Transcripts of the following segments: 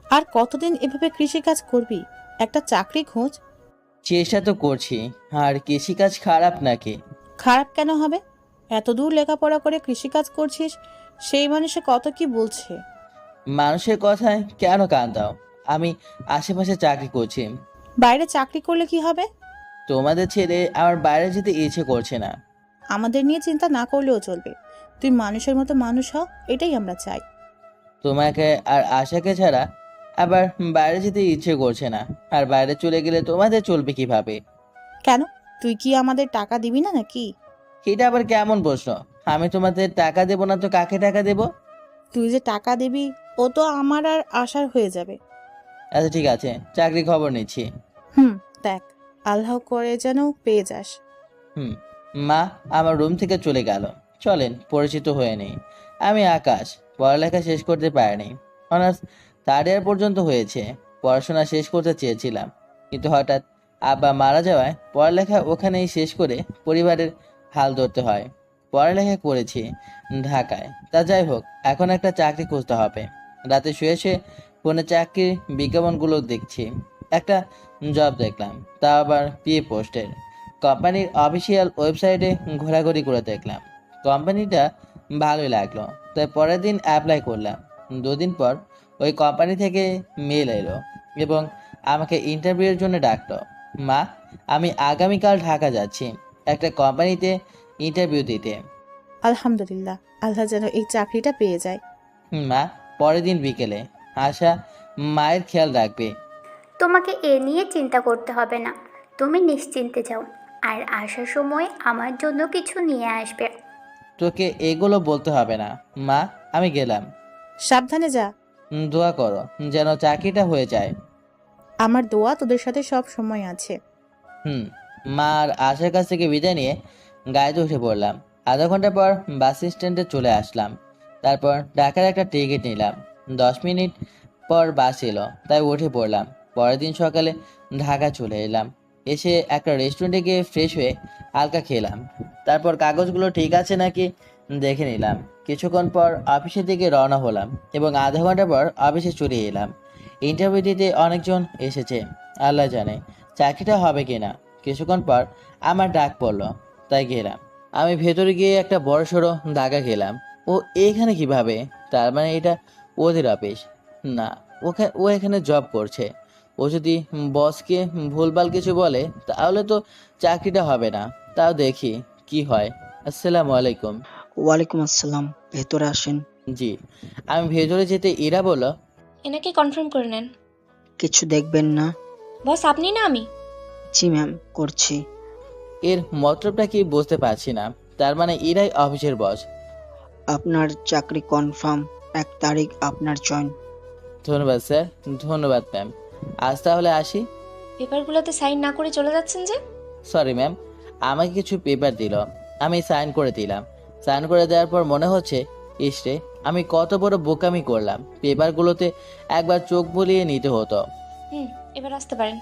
আর কতদিন এভাবে কৃষিকাজ করবি? একটা চাকরি খোঁজ। চেষ্টা তো করছি। আর কৃষিকাজ খারাপ নাকি? খারাপ কেন হবে? এত দূর লেখাপড়া করে কৃষিকাজ করছিস, সেই মানুষে কত কি বলছে। মানুষের কথায় কেন কান দাও? আমি আশেপাশে চাকরি করছি। বাইরে চাকরি করলে কি হবে? তোমাদের ছেড়ে আমার বাইরে যেতে ইচ্ছে করছে না। আমাদের নিয়ে চিন্তা না করলেও চলবে। তুই মানুষের মতো মানুষ হ, এটাই আমরা চাই। তোমাকে আর আশাকে ছাড়া আবার বাইরে যেতে ইচ্ছে করছে না। আর বাইরে চলে গেলে তোমাদের চলবে কিভাবে? কেন? তুই কি আমাদের টাকা দিবি না নাকি? এটা আবার কেমন প্রশ্ন? আমি তোমাদের টাকা দেবো না তো কাকে টাকা দেবো? তুই যে টাকা দিবি, ও তো আমার আর আশার হয়ে যাবে। আচ্ছা ঠিক আছে, চাকরি খবর নিচ্ছি। হুম, দেখ, আল্লাহ করে যেন পেয়ে যাস। হুম। মা আমার রুম থেকে চলে গেল। চলেন পরিচিত হয়ে নেই। আমি আকাশ। পড়ালেখা শেষ করতে পারিনি। অনার্স থার্ড ইয়ার পর্যন্ত হয়েছে। পড়াশোনা শেষ করতে চেয়েছিলাম, কিন্তু হঠাৎ আব্বা মারা যাওয়ায় পড়ালেখা ওখানেই শেষ করে পরিবারের হাল ধরতে হয়। পড়ালেখা করেছি ঢাকায়। তা যাই হোক, এখন একটা চাকরি খুঁজতে হবে। রাতে শুয়ে শুয়ে ফোনে চাকরির বিজ্ঞাপনগুলো দেখছি। একটা জব দেখলাম, তা আবার পিএ পোস্টের। কোম্পানির অফিসিয়াল ওয়েবসাইটে ঘোরাঘুরি করে দেখলাম। কোম্পানিটা ভালোই লাগলো, তাই পরের দিন অ্যাপ্লাই করলাম। দুদিন পর ওই কোম্পানি থেকে মেল এলো এবং আমাকে ইন্টারভিউয়ের জন্য ডাকলো। মা, আমি আগামীকাল ঢাকা যাচ্ছি একটা কোম্পানিতে ইন্টারভিউ দিতে। আলহামদুলিল্লাহ, আল্লাহ যেন এই চাকরিটা পেয়ে যায়। মা, পরের দিন বিকেলে আশা মায়ের খেয়াল রাখবে। তোমাকে এ নিয়ে চিন্তা করতে হবে না, তুমি নিশ্চিন্তে যাও। আর আসার সময় আমার জন্য কিছু নিয়ে আসবে। তোকে এগুলো বলতে হবে না। মা, আমি গেলাম। সাবধানে যা। দোয়া করো যেন চাকরিটা হয়ে যায়। আমার দোয়া তোদের সাথে সব সময় আছে। হুম। মা আর আশার কাছ থেকে বিদায় নিয়ে গাড়িতে উঠে পড়লাম। আধা ঘন্টা পর বাস স্ট্যান্ডে চলে আসলাম। তারপর ঢাকার একটা টিকিট নিলাম। 10 মিনিট পর বাস এলো, তাই উঠে পড়লাম। পরের দিন সকালে ঢাকা চলে এলাম। এসে একটা রেস্টুরেন্টে গিয়ে ফ্রেশ হয়ে হালকা খেলাম। তারপর কাগজগুলো ঠিক আছে নাকি দেখে নিলাম। কিছুক্ষণ পর অফিসের দিকে রওনা হলাম এবং আধা ঘন্টা পর অফিসে চলে এলাম। ইন্টারভিউ দিতে অনেকজন এসেছে। আল্লাহ জানে চাকরিটা হবে কিনা। কিছুক্ষণ পর আমার ডাক পড়লো, তাই গেলাম। আমি ভেতরে গিয়ে একটা বড় সড়ো দাগা খেলাম। ও এখানে কিভাবে? তার মানে এটা ওদের অফিস না। ও এখানে জব করছে। ও যদি বসকে ভুলভাল কিছু বলে তাহলে তো চাকরিটা হবে না। তাও দেখি কি হয়। আসসালামু আলাইকুম। ওয়ালাইকুম আসসালাম, ভেতরে আসেন। জি। আমি ভেতরে যেতে ইরা বলল, এনাকে কনফার্ম করে নেন। কিছু দেখবেন না? বস আপনি না আমি? জি ম্যাম, করছি। এর মতলবটা কি বুঝতে পারছি না। তার মানে ইরাই অফিসের বস। আপনার চাকরি কনফার্ম, 1 তারিখ আপনার জয়েন। ধন্যবাদ স্যার। ধন্যবাদ ম্যাম। আজ তাহলে আসি। পেপারগুলোতে সাইন না করে চলে যাচ্ছেন যে? Sorry ma'am. আমাকে কিছু পেপার দিল, আমি সাইন করে দিলাম। সাইন করে দেওয়ার পর মনে হচ্ছে, ইসরে আমি কত বড় বোকামি করলাম। পেপারগুলোতে একবার চোখ বুলিয়ে নিতে হতো। হুম, এবার আসতে পারেন।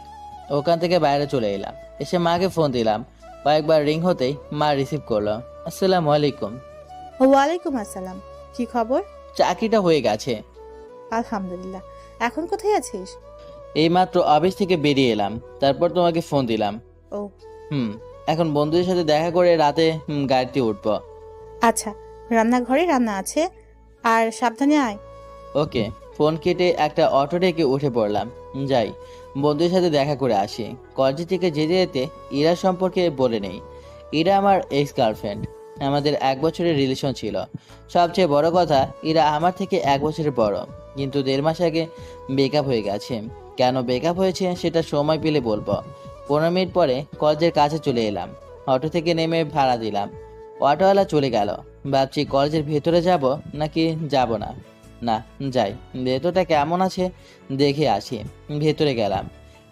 ওখান থেকে বাইরে চলে এলাম। এসে মাকে ফোন দিলাম। কয়েকবার রিং হতেই মা রিসিভ করলো। আসসালামু আলাইকুম। ওয়ালাইকুম আসসালাম। কি খবর? চাকরিটা হয়ে গেছে। আলহামদুলিল্লাহ। এখন কোথায় আছিস? এইমাত্র অফিস থেকে বেরিয়ে এলাম, তারপর তোমাকে ফোন দিলাম। ও হুম। এখন বন্ধুদের সাথে দেখা করে রাতে গাড়িতে উঠবো। আচ্ছা, রান্নাঘরে রান্না আছে, আর সাবধানে আয়। ওকে। ফোন কেটে একটা অটো ডেকে উঠে পড়লাম। যাই, বন্ধুদের সাথে দেখা করে আসি। কলেজ থেকে যেতে যেতে ইরা সম্পর্কে বলে নেই। ইরা আমার এক্স গার্লফ্রেন্ড। আমাদের 1 বছরের রিলেশন ছিল। সবচেয়ে বড় কথা, ইরা আমার থেকে 1 বছরের বড়। কিন্তু 1.5 মাস আগে ব্রেকআপ হয়ে গেছে। কেন ব্রেকআপ হয়েছে সেটা সময় পেলে বলবো। 15 মিনিট পরে কলেজের কাছে চলে এলাম। অটো থেকে নেমে ভাড়া দিলাম। অটোওয়ালা চলে গেল। ভাবছি কলেজের ভেতরে যাব নাকি যাব না। না, যাই, ভেতরটা কেমন আছে দেখে আসি। ভেতরে গেলাম।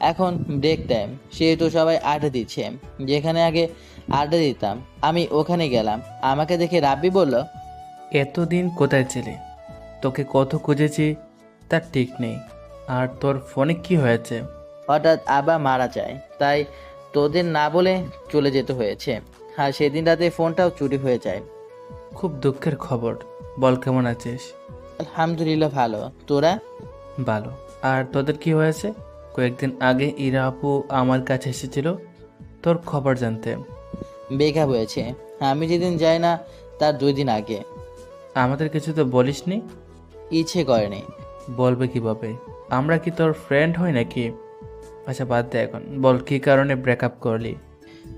এখন ব্রেক টাইম, সেহেতু সবাই আড্ডা দিচ্ছে। যেখানে আগে আড্ডা দিতাম আমি ওখানে গেলাম। আমাকে দেখে রাব্বি বলল, এতদিন কোথায় ছিলি? তোকে কত খুঁজেছি, তার ঠিক নেই। আর তোর ফোনে কি হয়েছে? হঠাৎ আবা মারা যায়, তাই তোদের না বলে চলে যেতে হয়েছে। আর সেদিন রাতে ফোনটাও চুরি হয়ে যায়। খুব দুঃখের খবর। বল কেমন আছিস? আলহামদুলিল্লাহ ভালো। তোরা? ভালো। আর তোদের কি হয়েছে? কয়েকদিন আগে ইরা আপু আমার কাছে এসেছিল তোর খবর জানতে। ব্রেকআপ হয়েছে। আমি যেদিন যাই না তার 2 দিন আগে। আমাদের কিছু তো বলিসনি। ইচ্ছে করেনি। বলবে কিভাবে? আমরা কি তোর ফ্রেন্ড হই নাকি? আচ্ছা বাদ দে এখন, বল কি কারণে ব্রেকআপ করলি?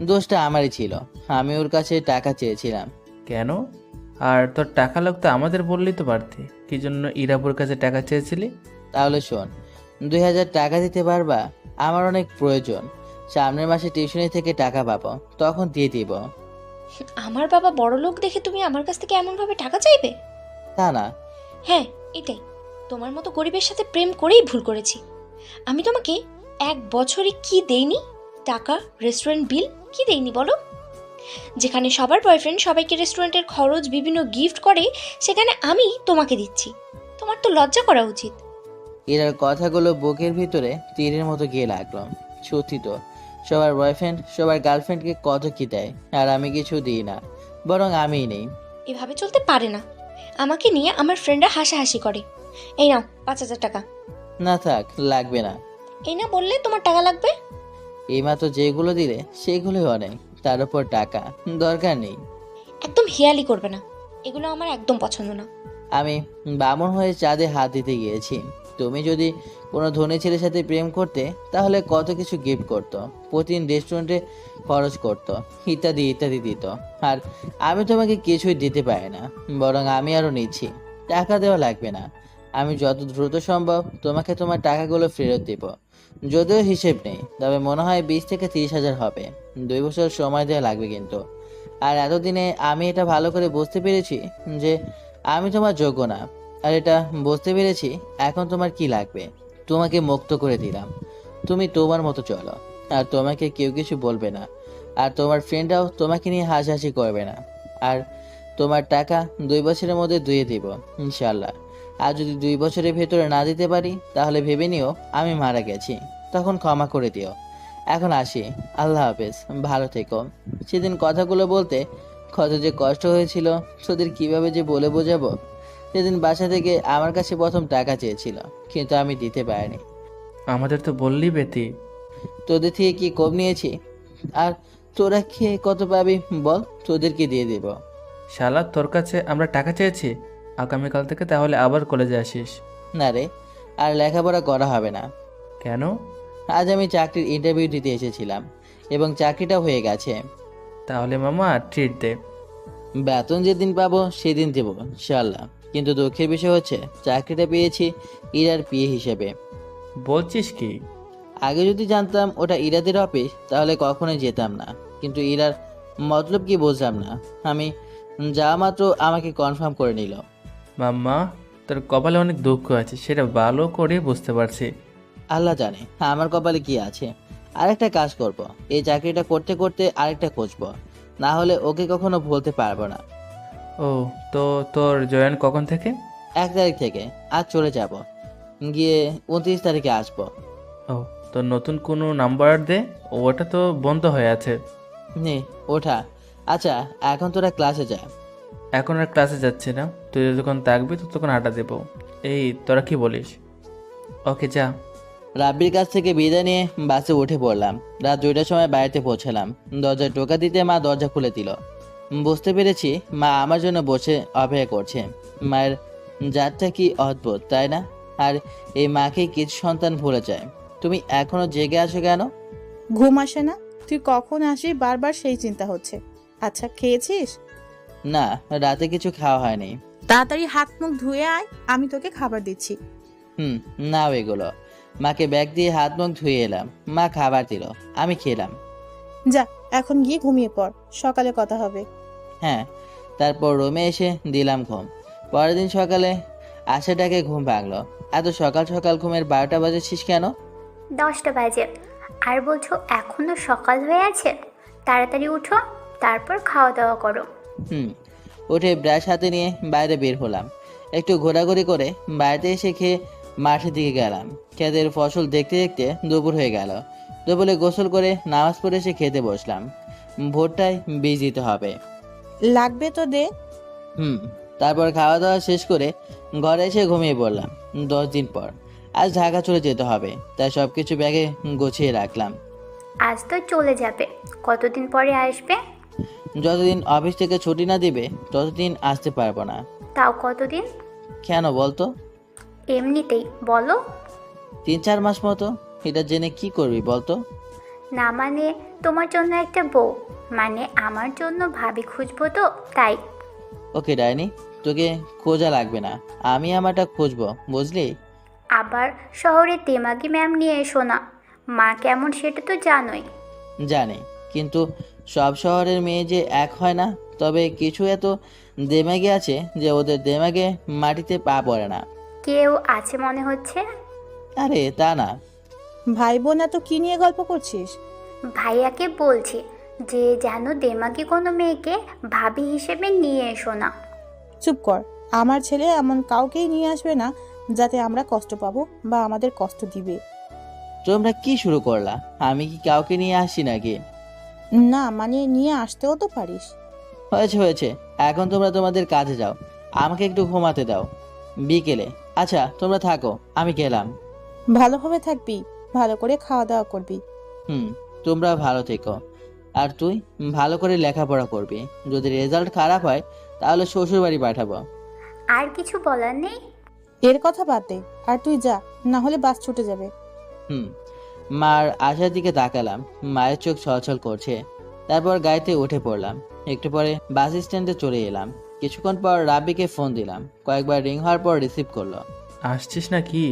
দোষটা আমারই ছিল। আমি ওর কাছে টাকা চেয়েছিলাম। কেন? আর তোর টাকা লাগতো আমাদের বললি তো পারতি। কি জন্য ইরাপুর কাছে টাকা চেয়েছিলি? তাহলে শোন, 2000 টাকা দিতে পারবা? আমার অনেক প্রয়োজন। সামনের মাসে টিউশনি থেকে টাকা পাবো, তখন দিয়ে দিব। আমার বাবা বড় লোক দেখে তুমি আমার কাছ থেকে এমনভাবে টাকা চাইবে? তা না। হ্যাঁ, এটাই। তোমার মতো গরিবের সাথে প্রেম করেই ভুল করেছি। আমি তোমাকে 1 বছরে কি দেইনি? টাকা, রেস্টুরেন্ট বিল কি দেইনি বলো? যেখানে সবার বয়ফ্রেন্ড সবাইকে রেস্টুরেন্টের খরচ, বিভিন্ন গিফট করে, সেখানে আমি তোমাকে দিচ্ছি। তোমার তো লজ্জা করা উচিত। এরার কথাগুলো বুকের ভিতরে তীরের মতো গিয়ে লাগলো। সত্যি তো, সবার বয়ফ্রেন্ড সবার গার্লফ্রেন্ডকে কত কি দেয়, আর আমি কিছু দিই না, বরং আমিই নেই। এভাবে চলতে পারে না। আমাকে নিয়ে আমার ফ্রেন্ডরা হাসাহাসি করে। এই নাও 5,000 টাকা। না থাক, লাগবে না। এই না বললে তোমার টাকা লাগবে? এইমাত্র যেগুলো দিলে সেগুলোই অনেক, তার উপর টাকা দরকার নেই। একদম হেয়ালি করবে না, এগুলো আমার একদম পছন্দ না। আমি বামন হয়ে চাঁদে হাত দিতে গিয়েছি। তুমি যদি কোনো ধনী ছেলের সাথে প্রেম করতে, তাহলে কত কিছু গিফট করতো, প্রতিদিন রেস্টুরেন্টে খরচ করতো, ইত্যাদি ইত্যাদি দিত। আর আমি তোমাকে কিছুই দিতে পারি না, বরং আমি আরও নিচ্ছি। টাকা দেওয়া লাগবে না। আমি যত দ্রুত সম্ভব তোমাকে তোমার টাকাগুলো ফেরত দেব। যদিও হিসেব নেই, তবে মনে হয় 20 থেকে 30,000 হবে। 2 বছর সময় দেওয়া লাগবে কিন্তু। আর এতদিনে আমি এটা ভালো করে বুঝতে পেরেছি যে আমি তোমার যোগ্য না। আর এটা বুঝতে পেরেছি এখন তোমার কি লাগবে। তোমাকে মুক্ত করে দিলাম, তুমি তোমার মতো চলো। আর তোমাকে কেউ কিছু বলবে না, আর তোমার ফ্রেন্ডরাও তোমাকে নিয়ে হাসাহাসি করবে না। আর তোমার টাকা 2 বছরের মধ্যে দিয়ে দিব ইনশাল্লাহ। আর যদি 2 বছরের ভেতরে না দিতে পারি, তাহলে ভেবে নিও আমি মারা গেছি, তখন ক্ষমা করে দিও। এখন আসি, আল্লাহ হাফেজ, ভালো থেকো। সেদিন কথাগুলো বলতে কত যে কষ্ট হয়েছিল, তোদের কিভাবে যে বলে বোঝাবো। সেদিন বাসা থেকে আমার কাছে প্রথম টাকা চেয়েছিল, কিন্তু আমি দিতে পারিনি। আমাদের তো বললি বেতি। তোদের থেকে কি কম নিয়েছি? আর তোরা খেয়ে কত পাবি বল, তোদেরকে দিয়ে দেব। শালা, তোর কাছে আমরা টাকা চেয়েছি? আগামীকাল থেকে তাহলে আবার কলেজে আসিস। না রে, আর লেখাপড়া করা হবে না। কেন? আজ আমি চাকরির ইন্টারভিউ দিতে এসেছিলাম, এবং চাকরিটাও হয়ে গেছে। তাহলে মামা ট্রিট দে। বেতন যেদিন পাবো সেদিন দেবো ইনশাল্লাহ। কিন্তু দুঃখের বিষয় হচ্ছে চাকরিটা পেয়েছি ইরার পিএ হিসেবে। বলছিস কি? আগে যদি জানতাম ওটা ইরাদের অফিস, তাহলে কখনোই যেতাম না। কিন্তু ইরার মতলব কি বুঝলাম না। আমি যাওয়া মাত্র আমাকে কনফার্ম করে নিল। মাম্মা, তোর কপালে অনেক দুঃখ আছে, সেটা ভালো করে বুঝতে পারছি। আল্লাহ জানে আমার কপালে কি আছে। আরেকটা কাজ করব, এই চাকরিটা করতে করতে আরেকটা খুঁজবো, না হলে ওকে কখনো ভুলতে পারবো না। ও, তো তোর জয়েন কখন থেকে? 1 তারিখ থেকে। আজ চলে যাব, গিয়ে 29 তারিখে আসবো। ও, তোর নতুন কোনো নাম্বার দে, ওটা তো বন্ধ হয়ে আছে। নে ওঠা। আচ্ছা এখন তোরা ক্লাসে যা। এখন আর ক্লাসে যাচ্ছে না, তুই যতক্ষণ থাকবি ততক্ষণ আড্ডা দেবো। এই তোরা কি বলিস? ওকে যা। রাব্বির কাছ থেকে বিদায় নিয়ে বাসে উঠে পড়লাম। রাত 2টার সময় বাড়িতে পৌঁছালাম। দরজায় টোকা দিতে মা দরজা খুলে দিল। বুঝতে পেরেছি মা আমার জন্য বসে অপেক্ষা করছে। মায়ের জাতটা কি অদ্ভুত, তাই না? আর এই মাকে কিছু সন্তান ভুলে যায়। তুমি এখনো জেগে আছো কেন? ঘুম আসে না? তুই কখন আসবি বারবার সেই চিন্তা হচ্ছে। আচ্ছা, খেয়েছিস? না, রাতে কিছু খাওয়া হয়নি। তাড়াতাড়ি হাত মুখ ধুয়ে আয়, আমি তোকে খাবার দিচ্ছি। নাও এগুলো। মাকে ব্যাগ দিয়ে হাত মুখ ধুয়ে এলাম। মা খাবার দিল, আমি খেলাম। যা, এখন গিয়ে ঘুমিয়ে পড়, সকালে কথা হবে। হ্যাঁ। তারপর রুমে এসে দিলাম ঘুম। পরের দিন সকালে আশাটাকে ঘুম ভাঙলো। এত সকাল সকাল ঘুমের 12টা বাজেছিস কেন? 10টা বাজে। আর বলছো এখনো সকাল হয়ে আছে? তাড়াতাড়ি উঠো, তারপর খাওয়া দাওয়া করো। উঠে ব্রাশ হাতে নিয়ে বাইরে বের হলাম। একটু ঘোরাঘুরি করে বাড়িতে এসে খেয়ে মাঠের দিকে গেলাম। ক্ষেতের ফসল দেখতে দেখতে দুপুর হয়ে গেল। দুপুরে গোসল করে নামাজ পড়ে এসে খেতে বসলাম। ভোরটায় বীজ দিতে হবে। লাগবে তো দে। তারপর খাওয়া দাওয়া শেষ করে ঘরে এসে ঘুমিয়ে পড়লাম। 10 দিন পর আজ ঢাকা চলে যেতে হবে, তাই সব কিছু ব্যাগে গুছিয়ে রাখলাম। আজ তো চলে যাবে, কতদিন পরে আসবে? যতদিন অফিস থেকে ছুটি না দিবে ততদিন আসতে পারবো না। তাও কতদিন? কেন বলতো? এমনিতেই বলো। 3-4 মাস মতো। এটা জেনে কি করবি বলতো? না মানে তোমার জন্য একটা বউ, মানে আমার জন্য ভাবি খুঁজবো তো তাই। ওকে ডাইনি, তোকে খোঁজা লাগবে না, আমি আমারটা খুঁজবো, বুঝলি? আবার শহরে তেমাগি ম্যাম নিয়ে এসো না, মা কেমন সেটা তো জানোই। জানি, কিন্তু সব শহরের মেয়ে যে এক হয় না। তবে কিছু এত দেমাগে আছে যে ওদের দেমাগে মাটিতে পা পড়ে না। কেউ আছে মনে হচ্ছে। আরে তা না। ভাই বোন এত কি নিয়ে গল্প করছিস? ভাইয়াকে বলছি যে যেন দেমাগি কোনো মেয়েকে ভাবি হিসেবে নিয়ে এসো না। চুপ কর। আমার ছেলে এমন কাউকেই নিয়ে আসবে না যাতে আমরা কষ্ট পাবো বা আমাদের কষ্ট দিবে। তোমরা কি শুরু করলা? আমি কি কাউকে নিয়ে আসি নাকি? না মানে নিয়ে আসতেও তো পারিস। হয়েছে হয়েছে, এখন তোমরা তোমাদের কাজে যাও, আমাকে একটু ঘুমাতে দাও বিকেলে। আচ্ছা তোমরা থাকো, আমি গেলাম। ভালোভাবে থাকবি, ভালো করে খাওয়া দাওয়া করবি। হুম, তোমরা ভালো থেকো। আর তুই ভালো করে লেখাপড়া করবি। যদি রেজাল্ট খারাপ হয় তাহলে শ্বশুর বাড়ি পাঠাবো। আর কিছু বলার নেই? এর কথা বাদ দে, আর তুই যা, না হলে বাস ছুটে যাবে। হুম। মার আশার দিকে তাকালাম, মায়ের চোখ ছলছল করছে। তারপর গাড়িতে উঠে পড়লাম। একটু পরে বাস স্ট্যান্ডে চলে এলাম। কিছুক্ষণ পর রাব্বিকে ফোন দিলাম, কয়েকবার রিং হওয়ার পর রিসিভ করলো। আসছিস না কি?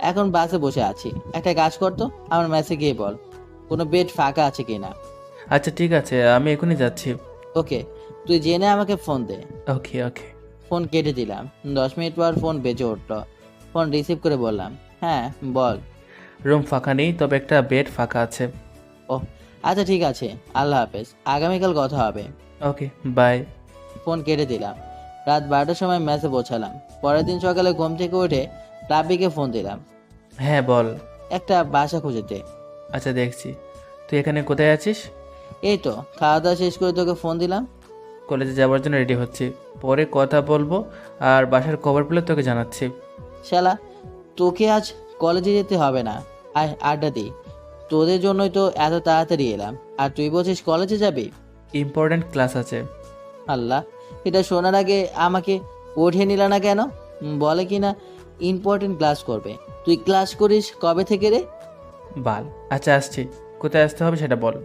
এখন বাসে বসে আছি। একটা কাজ করতো, আমার মেসে গিয়ে বল কোনো বেড ফাঁকা আছে কিনা। আচ্ছা ঠিক আছে, আমি এখনই যাচ্ছি। ওকে, তুই জেনে আমাকে ফোন দে। ওকে ওকে। ফোন কেটে দিলাম। 10 মিনিট পর ফোন বেজে উঠলো। ফোন রিসিভ করে বললাম, হ্যাঁ বল। রুম ফাঁকা নেই, তবে একটা বেড ফাঁকা আছে। ও আচ্ছা ঠিক আছে, আল্লাহ হাফেজ, আগামীকাল কথা হবে। Okay bye. ফোন কেটে দিলাম। রাত 12টার সময় মেসে পৌঁছালাম। পরের দিন সকালে ঘুম থেকে উঠে রাব্বিকে ফোন দিলাম, হ্যাঁ বল। একটা বাসা খুঁজেতে। আচ্ছা দেখছি। তুই এখানে কোথায় আছিস? এই তো খাওয়া দাওয়া শেষ করে তোকে ফোন দিলাম। কলেজে যাওয়ার জন্য রেডি হচ্ছি, পরে কথা বলবো। আর বাসার খবর পেলে তোকে জানাচ্ছি। শালা, তোকে আজ কলেজে যেতে হবে না, আয় আড্ডা দিই। তোদের জন্যই তো এত তাড়াতাড়ি এলাম, আর তুই বলছিস কলেজে যাবি। ইম্পর্ট্যান্ট ক্লাস আছে। আল্লাহ, এটা শোনার আগে আমাকে উঠিয়ে নিল না কেন? বলে কি না ইম্পর্টেন্ট ক্লাস করবে। তুই ক্লাস করিস কবে থেকে রে? বাল। আচ্ছা আসছি, কোথায় আসতে হবে সেটা বল।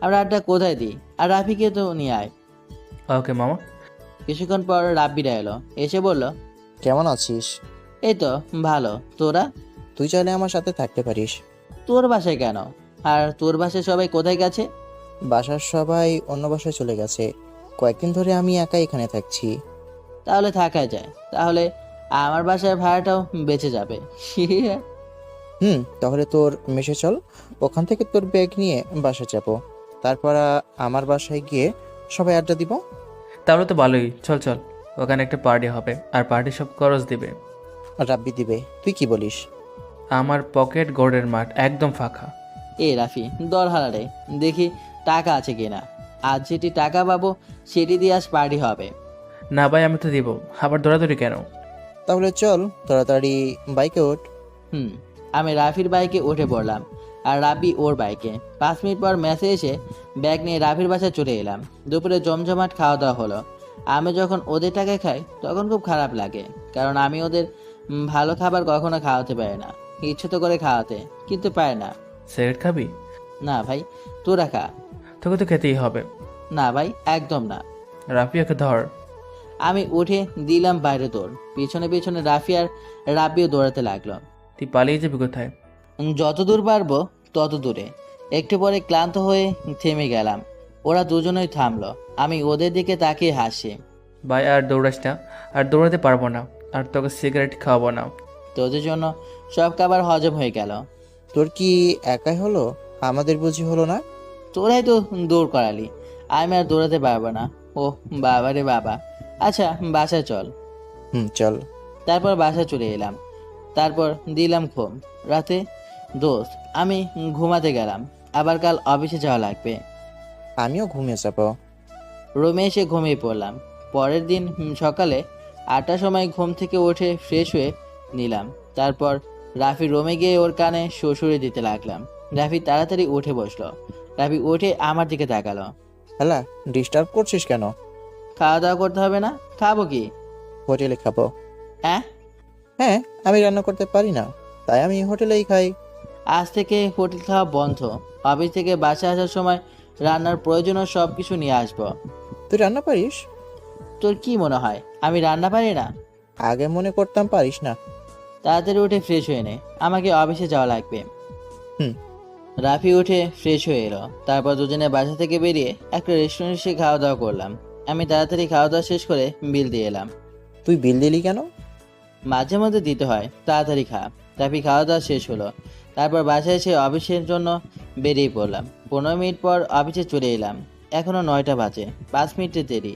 আমরা আড্ডা কোথায় দিই? আর রাফিকে তো নিয়ে আয়। ওকে মামা। কিছুক্ষণ পর রাব্বিরা এলো, এসে বলল, কেমন আছিস? এই তো ভালো, তোরা? তুই চাইলে আমার সাথে থাকতে পারিস। তোর বাসায় কেন? আর তোর বাসায় সবাই কোথায় গেছে? বাসার সবাই অন্য বাসায় চলে গেছে, কয়েকদিন ধরে আমি একাই এখানে থাকছি। তাহলে থাকা যায়, তাহলে আমার বাসার ভাড়াটাও বেঁচে যাবে। তাহলে তোর মেসে চল, ওখান থেকে তোর ব্যাগ নিয়ে বাসা যাব, তারপর আমার বাসায় গিয়ে সবাই আড্ডা দিব। তাহলে তো ভালোই, চল চল। ওখানে একটা পার্টি হবে, আর পার্টি সব খরচ দিবে। রাব্বি দিবে, তুই কি বলিস? আমার পকেট গোর্ডের মাঠ একদম ফাঁকা। এ রাফি, দর হারারে, দেখি টাকা আছে কিনা। আজ যেটি টাকা পাবো সেটি দিয়ে আজ পার্টি হবে। না ভাই, আমি তো দিব। আবার দৌড়াদৌড়ি কেন? তাহলে চল তাড়াতাড়ি বাইকে ওঠ। আমি রাফির বাইকে উঠে পড়লাম, আর রাফি ওর বাইকে। 5 মিনিট পর মেসে এসে ব্যাগ নিয়ে রাফির বাসায় চলে এলাম। দুপুরে জমজমাট খাওয়া দাওয়া হলো। আমি যখন ওদের টাকায় খাই তখন খুব খারাপ লাগে, কারণ আমি ওদের ভালো খাবার কখনো খাওয়াতে পারি না। ইচ্ছে তো করে খাওয়াতে, কিন্তু পারে না। সিগারেট খাবি? না ভাই, তোরা খা। তোকে তো খেতেই হবে। না ভাই, একদম না। রাফি, ওকে ধর। আমি উঠে দিলাম বাইরে দৌড়। পিছনে পিছনে রাফি আর রাব্বিও দৌড়াতে লাগলো। তুই পালিয়ে যাবি কোথায়? যত দূর পারবো তত দূরে। একটু পরে ক্লান্ত হয়ে থেমে গেলাম। ওরা দুজনেই থামলো। আমি ওদের দিকে তাকিয়ে হাসি। ভাই আর দৌড়াস না, আর দৌড়াতে পারবো না, আর তোকে সিগারেট খাওয়াবো না। তোদের জন্য সব খাবার হজম হয়ে গেল। তোর কি একাই হলো, আমাদের বুঝি হলো না? তোরাই তো দৌড় করালি, আমি আর দৌড়াতে পারবো না। ও বাবা রে বাবা। আচ্ছা বাসায় চল। চল। তারপর বাসায় চলে এলাম। তারপর দিলাম ঘুম। রাতে দোস্ত আমি ঘুমাতে গেলাম, আবার কাল অফিসে যাওয়া লাগবে। আমিও ঘুমিয়ে যাব। রুমে এসে ঘুমিয়ে পড়লাম। পরের দিন সকালে 8টার সময় ঘুম থেকে উঠে ফ্রেশ হয়ে নিলাম। তারপর রাফি রুমে গিয়ে ওর কানে শ্বশুরে দিতে লাগলাম। রাফি তাড়াতাড়ি উঠে বসলো। রাফি উঠে আমার দিকে তাকালো। হ্যালা, ডিস্টার্ব করছিস কেন? খাওয়া দাওয়া করতে হবে না? খাবো কি? হোটেলে খাবো। হ্যাঁ, হ্যাঁ, আমি রান্না করতে পারি না, তাই আমি হোটেলেই খাই। আজ থেকে হোটেল খাওয়া বন্ধ। অফিস থেকে বাসায় আসার সময় রান্নার প্রয়োজনীয় সব কিছু নিয়ে আসবো। তুই রান্না পারিস? তোর কি মনে হয় আমি রান্না পারি না? আগে মনে করতাম পারিস না। তাড়াতাড়ি উঠে ফ্রেশ হয়ে নে, আমাকে অফিসে যাওয়া লাগবে। হুম। রাফি উঠে ফ্রেশ হয়ে এলো। তারপর দুজনে বাসা থেকে বেরিয়ে একটা রেস্টুরেন্টে খাওয়া দাওয়া করলাম। আমি তাড়াতাড়ি খাওয়া দাওয়া শেষ করে বিল দিয়ে এলাম। তুই বিল দিলি কেন? মাঝে মধ্যে দিতে হয়, তাড়াতাড়ি খা। রাফি খাওয়া দাওয়া শেষ হলো। তারপর বাসায় এসে অফিসের জন্য বেরিয়ে পড়লাম। 15 মিনিট পর অফিসে চলে এলাম। এখনও 9টা বাজে, 5 মিনিটের দেরি।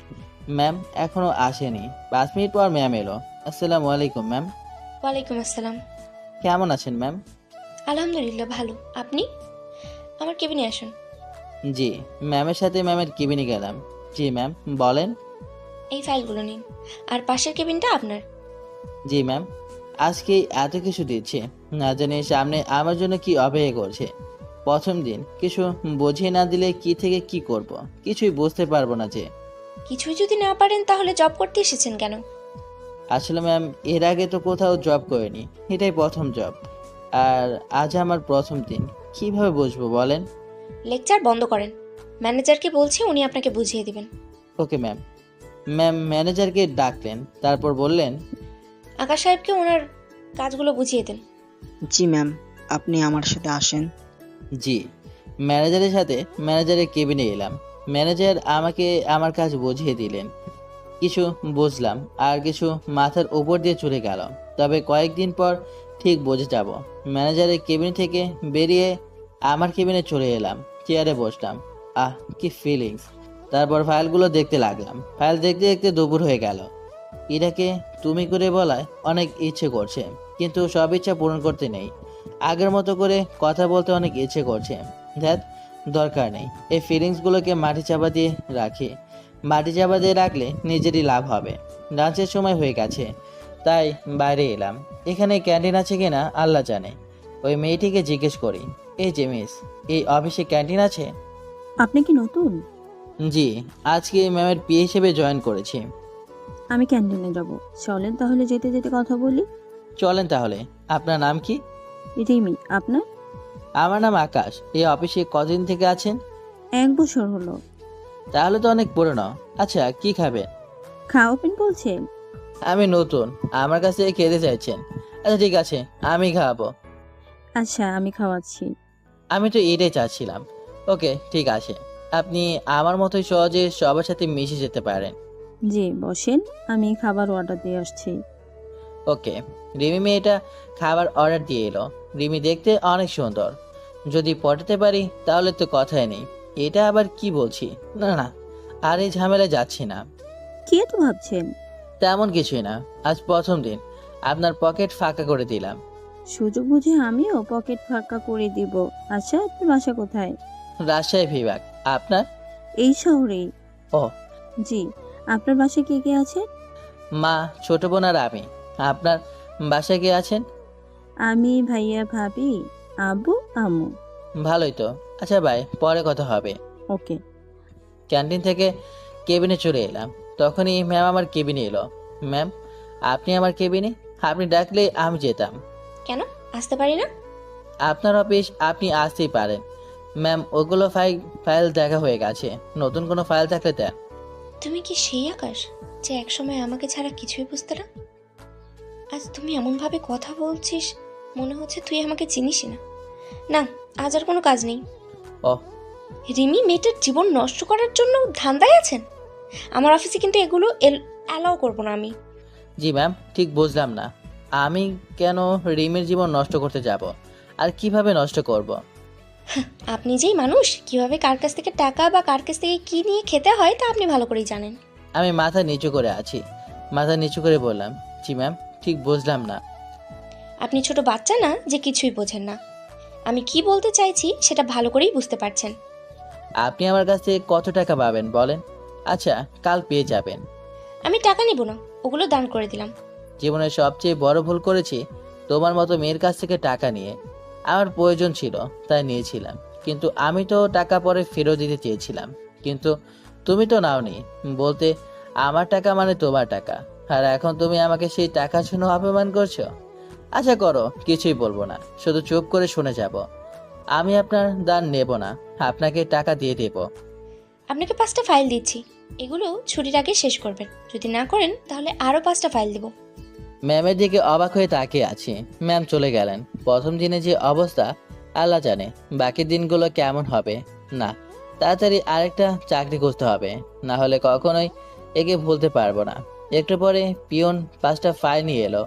ম্যাম এখনও আসেনি। 5 মিনিট পর ম্যাম এলো। আসসালামু আলাইকুম ম্যাম। ওয়ালাইকুম আসসালাম। কেমন আছেন ম্যাম? আলহামদুলিল্লাহ ভালো। আপনি? আমার কেবিনে আসুন। জি। ম্যামের সাথে ম্যামের কেবিনে গেলাম। জি ম্যাম, বলেন। এই ফাইলগুলো নিন, আর পাশের কেবিনটা আপনার। জি ম্যাম। আজকে এত কিছু দিচ্ছে, না জানি সামনে আমার জন্য কি অপেক্ষা করছে। প্রথম দিন কিছু বুঝিয়ে না দিলে কি থেকে কি করব, কিছুই বুঝতে পারবো না যে। কিছুই যদি না পারেন তাহলে জব করতে এসেছেন কেন? আসলে ম্যাম এর আগে তো কোথাও জব করিনি, এটাই প্রথম জব। আর আজ আমার প্রথম দিন, কিভাবে বুঝবো বলেন? লেকচার বন্ধ করেন। ম্যানেজারকে বলছি, উনি আপনাকে বুঝিয়ে দিবেন। Okay ma'am. ম্যাম ম্যানেজারকে ডাকলেন, তারপর বললেন, আকাশ সাহেবকে ওনার কাজগুলো বুঝিয়ে দেন। জি ম্যাম, আপনি আমার সাথে আসেন। জি। ম্যানেজারের সাথে ম্যানেজারের কেবিনে এলাম। ম্যানেজার আমাকে আমার কাজ বুঝিয়ে দিলেন। কিছু বুঝলাম, আর কিছু মাথার উপর দিয়ে চলে গেল। তবে কয়েকদিন পর ঠিক বুঝে যাব। ম্যানেজারের কেবিন থেকে বেরিয়ে আমার কেবিনে চলে এলাম। চেয়ারে বসলাম। কি ফিলিংস! তারপর ফাইলগুলো দেখতে লাগলাম। ফাইল দেখতে দেখতে দুপুর হয়ে গেল। ইরাকে তুমি করে বলায় অনেক ইচ্ছে করছে, কিন্তু সব ইচ্ছা পূরণ করতে নেই। আগের মতো করে কথা বলতে অনেক ইচ্ছে করছে। ধ্যাত, দরকার নেই। এই ফিলিংসগুলোকে মাটি চাপা দিয়ে রাখি। মাটি চাপা দিয়ে রাখলে নিজেরই লাভ হবে। লাঞ্চের সময় হয়ে গেছে, তাই বাইরে এলাম। এখানে ক্যান্টিন আছে কিনা আল্লাহ জানে। ওই মেয়েটিকে জিজ্ঞেস করি, এই যে মিস, এই অফিসে ক্যান্টিন আছে? আপনি কি নতুন? জি, আজকে ম্যামের পি হিসেবে জয়েন করেছি। আমি ক্যান্টিনে যাব, চলেন তাহলে যেতে যেতে কথা বলি। চলেন তাহলে। আপনার নাম কি? রিমি। আপনার? আমার নাম আকাশ। এই অফিসে কতদিন থেকে আছেন? 1 বছর হলো। তাহলে তো অনেক পুরনো। আচ্ছা, কি খাবেন? খাওয়াবেন বলছেন? আমি নতুন, আমার কাছে খেতে চাইছেন। আচ্ছা ঠিক আছে, আমি খাওয়াবো। আচ্ছা, আমি খাওয়াচ্ছি। আমি তো এটাই চাচ্ছিলাম। ওকে ঠিক আছে, আপনি আমার মতোই সহজে সবার সাথে মিশে যেতে পারেন। জি, বসেন, আমি খাবার অর্ডার দিয়ে আসছি। ওকে। রিমি মেয়েটা খাবার অর্ডার দিয়ে এলো। রিমি দেখতে অনেক সুন্দর। যদি পটাতে পারি তাহলে তো কথাই নেই। এটা আবার কি বলছি, না না, আর এই ঝামেলায় যাচ্ছি না। কি এত ভাবছেন? তেমন কিছুই না, আজ প্রথম দিন। আপনার পকেট ফাঁকা করে দিলাম। সুযোগ বুঝে আমিও পকেট ফাঁকা করে দিব। আচ্ছা, আপনার বাসা কোথায়? রাজশাহী বিভাগ। আপনার? এই শহরেই। ও। জি। আপনার বাসায় কে কে আছে? মা, ছোট বোন আর আমি। আপনার বাসায় কে আছেন? আমি, ভাইয়া, ভাবি, আব্বু, আম্মু। ভালোই তো। আচ্ছা ভাই, পরে কথা হবে। ওকে। ক্যান্টিন থেকে কেবিনে চলে এলাম। তখনই ম্যাম আমার কেবিনে এলো। ম্যাম, আপনি আমার কেবিনে? আপনি ডাকলে আমি যেতাম। কেন আসতে পারি না? আপনার অফিস, আপনি আসতেই পারেন। ম্যাম ওগুলো ফাইল দেখা হয়ে গেছে, নতুন কোনো ফাইল থাকলে দেন। তুমি কি সেই আকাশ যে একসময় আমাকে ছাড়া কিছুই বুঝতে না? আজ তুমি এমনভাবে কথা বলছিস, মনে হচ্ছে তুই আমাকে চিনিসই না। না, আজ আর কোনো কাজ নেই। ও। রিমি মেয়েটার জীবন নষ্ট করার জন্য ধান্দায় আছেন। আমার অফিসে কিন্তু এগুলো অ্যালাউ করবো না আমি। জি ম্যাম, ঠিক বুঝলাম না। আমি কেন রিমির জীবন নষ্ট করতে যাব? আর কিভাবে নষ্ট করব? আপনি যেই মানুষ, কিভাবে কার কাছ থেকে টাকা বা কার কাছ থেকে কি নিয়ে খেতে হয় তা আপনি ভালো করেই জানেন। আমি মাথা নিচু করে আছি। মাথা নিচু করে বললাম, জি ম্যাম, ঠিক বুঝলাম না। আপনি ছোট বাচ্চা না যে কিছুই বোঝেন না। আমি কি বলতে চাইছি সেটা ভালো করেই বুঝতে পারছেন। আপনি আমার কাছ থেকে কত টাকা পাবেন বলেন? আচ্ছা, কাল পেয়ে যাবেন। আমি টাকা নিব না, ওগুলো দান করে দিলাম। জীবনের সবচেয়ে বড় ভুল করেছি, তোমার মতো মেয়ের কাছ থেকে টাকা নিয়ে। আমার প্রয়োজন ছিল তাই নিয়েছিলাম, কিন্তু আমি তো টাকা পরে ফেরত দিতে চেয়েছিলাম, কিন্তু তুমি তো নাওনি। বলতে আমার টাকা মানে তোমার টাকা, আর এখন তুমি আমাকে সেই টাকার জন্য অপমান করছো। আচ্ছা করো, কিছুই বলবো না, শুধু চুপ করে শুনে যাব। আমি আপনার দান নেব না, আপনাকে টাকা দিয়ে দেব। আপনাকে 5টা ফাইল দিচ্ছি, এগুলো ছুটির আগে শেষ করবেন। যদি না করেন তাহলে আরও 5টা ফাইল দেবো। ম্যামের দিকে অবাক হয়ে তাকিয়ে আছি। ম্যাম চলে গেলেন। প্রথম দিনে যে অবস্থা আল্লাহ জানে বাকি দিনগুলো কেমন হবে। না, তাড়াতাড়ি আরেকটা চাকরি খুঁজতে হবে, না হলে কখনোই একে ভুলতে পারবো না। একটু পরে পিয়ন 5টা ফাইল নিয়ে এলো।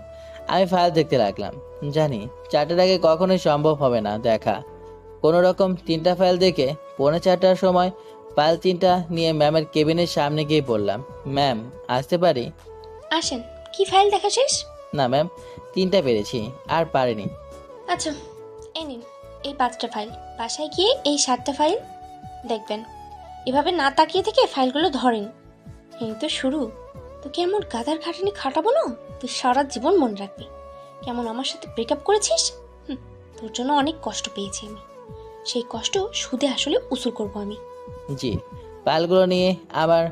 আমি ফাইল দেখতে লাগলাম। জানি 4টার আগে কখনোই সম্ভব হবে না দেখা। কোনো রকম 3টা ফাইল দেখে 4:45টার সময় ফাইল 3টা নিয়ে ম্যামের কেবিনের সামনে গিয়ে বললাম, ম্যাম আসতে পারি? আসেন। কি ফাইল দেখা শেষ? না ম্যাম, 3টা পেরেছি, আর পারিনি। আচ্ছা, এই নিন এই 5টা ফাইল। বাসায় গিয়ে এই 7টা ফাইল দেখবেন। এভাবে না তাকিয়ে থেকে ফাইলগুলো ধরেন। এই তো শুরু। তোকে এমন গাধার খাটানি খাটাবো না, তুই সারা জীবন মনে রাখবি। কেমন আমার সাথে ব্রেকআপ করেছিস? তোর জন্য অনেক কষ্ট পেয়েছি আমি, সেই কষ্ট সুদে আসলে উসুল করবো আমি। জি, ফাইলগুলো নিয়ে আবার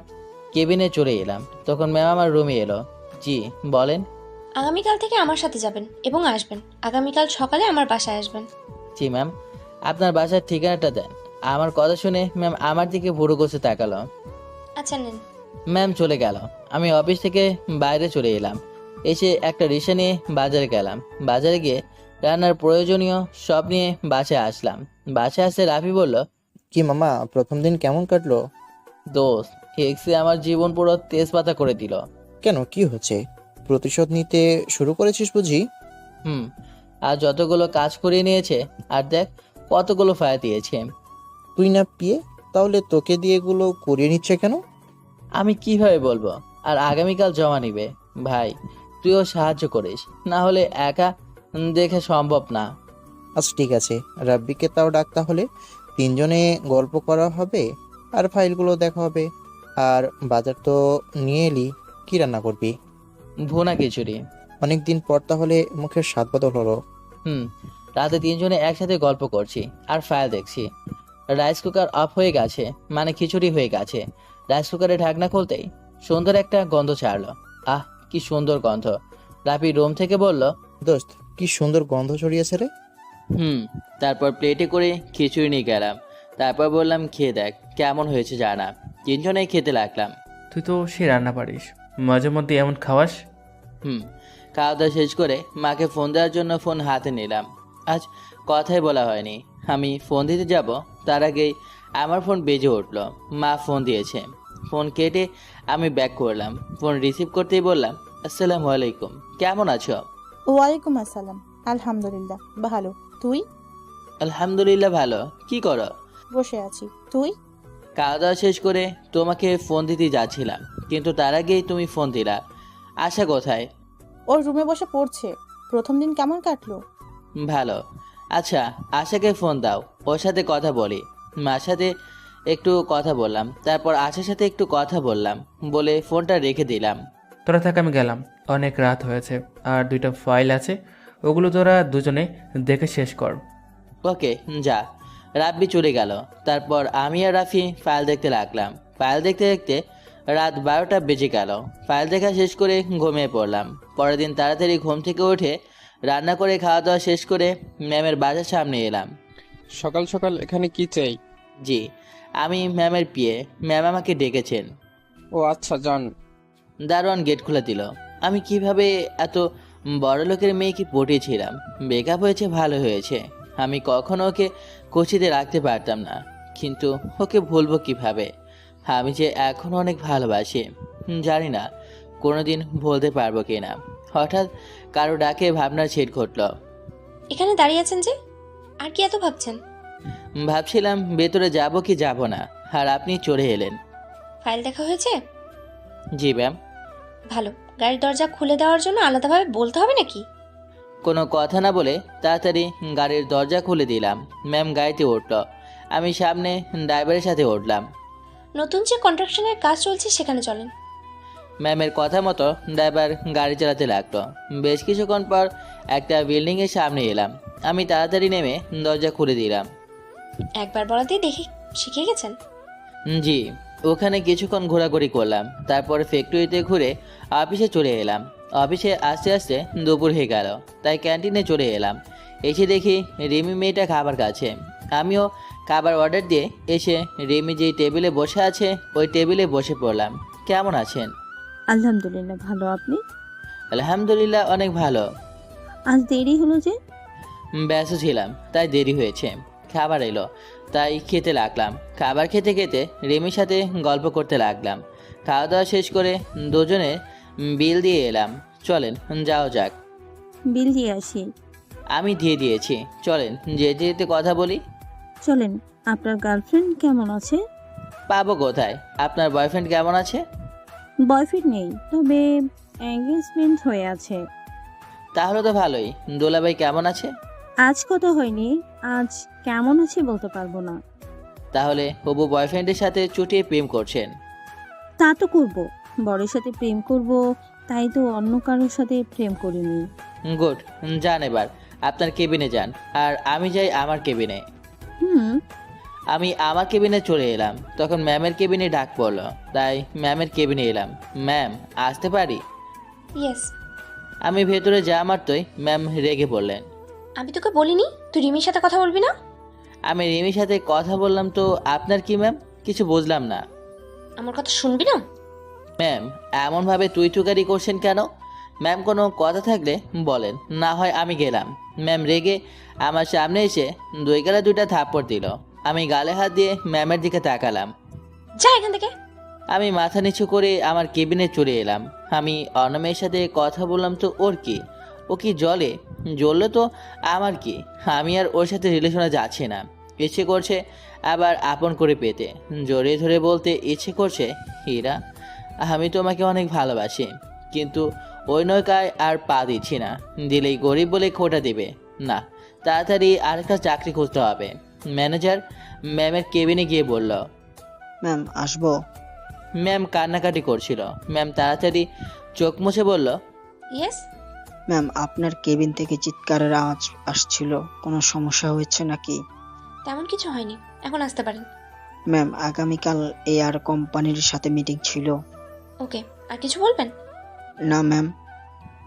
কেবিনে চলে এলাম। তখন ম্যাম আমার রুমে এলো। জি বলেন। আগামীকাল থেকে আমার সাথে যাবেন এবং আসবেন। আগামীকাল সকালে আমার বাসায় আসবেন। জি ম্যাম, আপনার বাসার ঠিকানাটা দেন। আমার কথা শুনে ম্যাম আমার দিকে ভুরু গোছে তাকালো। আচ্ছা নেন। ম্যাম চলে গেল। আমি অফিস থেকে বাইরে চলে এলাম। এসে একটা রিক্সা নিয়ে বাজারে গেলাম। বাজারে গিয়ে রান্নার প্রয়োজনীয় সব নিয়ে বাসায় আসলাম। বাসায় আসে রাফি বলল, কি মামা, প্রথম দিন কেমন কাটলো? দোস্ত, এক্সে আমার জীবন পুরো তেজপাতা করে দিল। কেন, কি হচ্ছে? প্রতিশোধ নিতে শুরু করেছিস বুঝি? আর যতগুলো কাজ করিয়ে নিয়েছে, আর দেখ কতগুলো ফায়া দিয়েছে। তুই না পিয়ে, তাহলে তোকে দিয়ে এগুলো করিয়ে নিচ্ছে কেন? আমি কিভাবে বলবো? আর আগামীকাল জমা নিবে। ভাই তুইও সাহায্য করিস, না হলে একা দেখে সম্ভব না। আচ্ছা ঠিক আছে, রাব্বিকে তাও ডাক, তাহলে 3জনে গল্প করা হবে আর ফাইলগুলো দেখা হবে। আর বাজার তো নিয়ে এলি, কি রান্না করবি? ভুনা খিচুড়ি। অনেকদিন পর তাহলে মুখের স্বাদ বদল হলো। রাতে 3জনে একসাথে গল্প করছি আর ফাইল দেখছি। রাইস কুকার অফ হয়ে গেছে, মানে খিচুড়ি হয়ে গেছে। রাইস কুকারে ঢাকনা খুলতেই সুন্দর একটা গন্ধ ছাড়লো। আহ, কি সুন্দর গন্ধ। রাফি রুম থেকে বলল, দোস্ত, কি সুন্দর গন্ধ ছড়িয়েছে রে। তারপর প্লেটে করে খিচুড়ি নিয়ে গেলাম। তারপর বললাম, খেয়ে দেখ কেমন হয়েছে জানা। 3জনেই খেতে লাগলাম। তুই তো সে রান্না পারিস, মাঝে মধ্যে এমন খাওয়াস। খাওয়া দাওয়া শেষ করে মাকে ফোন দেওয়ার জন্য ফোন হাতে নিলাম। আজ কথাই বলা হয়নি। আমি ফোন দিতে যাব, তার আগেই আমার ফোন বেজে উঠল। মা ফোন দিয়েছে। ফোন কেটে আমি ব্যাক করলাম। ফোন রিসিভ করতেই বললাম, আসসালামু আলাইকুম, কেমন আছো? ওয়ালাইকুম আসসালাম। আলহামদুলিল্লাহ ভালো। তুই? আলহামদুলিল্লাহ ভালো। কি করো? বসে আছি। তুই? খাওয়া দাওয়া শেষ করে তোমাকে ফোন দিতে যাচ্ছিলাম, কিন্তু তার আগেই তুমি ফোন দিলা। আশা কোথায়? ওর রুমে বসে পড়ছে। প্রথম দিন কেমন কাটলো? ভালো। আচ্ছা, আশাকে ফোন দাও, ওর সাথে কথা বলি। মার সাথে একটু কথা বললাম, তারপর আশার সাথে একটু কথা বললাম, বলে ফোনটা রেখে দিলাম। তোরা থাক, আমি গেলাম, অনেক রাত হয়েছে। আর 2টা ফাইল আছে, ওগুলো তোরা দুজনে দেখে শেষ কর। ওকে যা। রাব্বি চলে গেল। তারপর আমি আর রাফি ফাইল দেখতে লাগলাম। ফাইল দেখতে দেখতে রাত 12টা বেজে গেল। ফাইল দেখা শেষ করে ঘুমিয়ে পড়লাম। পরের দিন তাড়াতাড়ি ঘুম থেকে উঠে রান্না করে খাওয়া দাওয়া শেষ করে ম্যামের বাসার সামনে এলাম। সকাল সকাল এখানে কি চাই? জি, আমি ম্যামের পিয়ে। ম্যাম আমাকে ডেকেছেন। ও আচ্ছা, যান। দারোয়ান গেট খুলে দিল। আমি কিভাবে এত বড় লোকের মেয়েকে পটিয়েছিলাম। ব্রেকআপ হয়েছে ভালো হয়েছে, আমি কখনো ওকে কুচিতে রাখতে পারতাম না, কিন্তু ওকে ভুলবো কিভাবে? আমি যে এখন অনেক ভালোবাসি, জানি না কোনোদিন ভুলতে পারবো কিনা। হঠাৎ কারো ডাকে ভাবনার ছেদ ঘটল। এখানে দাঁড়িয়ে আছেন যে, আর কি এত ভাবছেন? ভাবছিলাম ভেতরে যাব কি যাব না, আর আপনি চলে এলেন। ফাইল দেখা হয়েছে? জি ম্যাম। ভালো। গাড়ির দরজা খুলে দেওয়ার জন্য আলাদাভাবে বলতে হবে নাকি? কোনো কথা না বলে তাড়াতাড়ি গাড়ির দরজা খুলে দিলাম। ম্যাম গাড়িতে উঠল, আমি সামনে ড্রাইভারের সাথে উঠলাম। নতুন যে কন্ট্রাকশনের কাজ চলছে সেখানে চলেন। ম্যামের কথা মতো ড্রাইভার গাড়ি চালাতে লাগলো। বেশ কিছুক্ষণ পর একটা বিল্ডিংয়ের সামনে এলাম। আমি তাড়াতাড়ি নেমে দরজা খুলে দিলাম। একবার বলাতেই দেখি শিখে গেছেন। জি। ওখানে কিছুক্ষণ ঘোরাঘুরি করলাম, তারপর ফ্যাক্টরিতে ঘুরে অফিসে চলে এলাম। অফিসে আস্তে আস্তে দুপুর হয়ে গেল, তাই ক্যান্টিনে চলে এলাম। এসে দেখি রিমি মেয়েটা খাবার খাচ্ছে। আমিও খাবার অর্ডার দিয়ে এসে রিমি যেই টেবিলে বসে আছে ওই টেবিলে বসে পড়লাম। কেমন আছেন? আলহামদুলিল্লাহ, ভালো। আপনি? আলহামদুলিল্লাহ, অনেক ভালো। আজ দেরি হলো যে? ব্যস্ত ছিলাম তাই দেরি হয়েছে। খাবার এলো তাই খেতে লাগলাম। খাবার খেতে খেতে রিমির সাথে গল্প করতে লাগলাম। খাওয়া দাওয়া শেষ করে দুজনে বিল দিয়ে এলাম। চলেন যাও যাক। বিল দিয়ে আসি। আমি দিয়ে দিয়েছি, চলেন যেতে যেতে কথা বলি। চলেন। আপনার গার্লফ্রেন্ড কেমন আছে? পাবো কোথায়? আপনার বয়ফ্রেন্ড কেমন আছে? বয়ফ্রেন্ড নেই, তবে এঙ্গেজমেন্ট হয়ে আছে। তাহলে তো ভালোই। দোলাভাই কেমন আছে? আজ কথা হয়নি, আজ কেমন আছে বলতে পারবো না। তাহলে হবু বয়ফ্রেন্ডের সাথে চুটিয়ে প্রেম করছেন? তা তো করব, বড়ের সাথে প্রেম করব, তাই তো অন্য কারোর সাথে প্রেম করিনি। গুড। যান এবার আপনার কেবিনে যান, আর আমি যাই আমার কেবিনে। হুম। আমি আমার কেবিনে চলে এলাম। তখন ম্যামের কেবিনে ডাক পড়লো, তাই ম্যামের কেবিনে এলাম। ম্যাম, আসতে পারি? ইয়েস। আমি ভেতরে যাওয়া মাত্রই ম্যাম রেগে পড়লেন। আমি তোকে বলিনি তুই রিমির সাথে কথা বলবি না? আমি রিমির সাথে কথা বললাম তো আপনার কি ম্যাম? কিছু বুঝলাম না। আমার কথা শুনবি না? ম্যাম, এমনভাবে তুই টুকারি করছেন কেন? ম্যাম, কোনো কথা থাকলে বলেন, না হয় আমি গেলাম। ম্যাম রেগে আমার সামনে এসে দুই গালে দুইটা থাপ্পড় দিল। আমি গালে হাত দিয়ে ম্যামের দিকে তাকালাম। যা এখান থেকে। আমি মাথা নিচু করে আমার কেবিনে চলে এলাম। আমি অনমের সাথে কথা বললাম তো ওর কি? ও কি জ্বলে? জ্বললে তো আমার কি? আমি আর ওর সাথে রিলেশনে যাচ্ছি না। ইচ্ছে করছে আবার আপন করে পেতে, জড়িয়ে ধরে বলতে ইচ্ছে করছে, হীরা আমি তোমাকে অনেক ভালোবাসি, কিন্তু ওই নৌকায় আর পা দিচ্ছি না। দিলেই গরিব বলে খোটা দেবে। না, তাড়াতাড়ি আরেকটা চাকরি খুঁজতে হবে। ম্যানেজার ম্যামের কেবিনে গিয়ে বলল। ম্যাম, আসবো? ম্যাম কান্নাকাটি করছিল। ম্যাম তাড়াতাড়ি চোখ মুছে বলল, ইয়েস। ম্যাম, আপনার কেবিন থেকে চিৎকারের আওয়াজ আসছিল, কোনো সমস্যা হয়েছে নাকি? তেমন কিছু হয়নি, এখন আসতে পারেন। ম্যাম, আগামীকাল এয়ার কোম্পানির সাথে মিটিং ছিল। ওকে, আর কিছু বলবেন? না ম্যাম।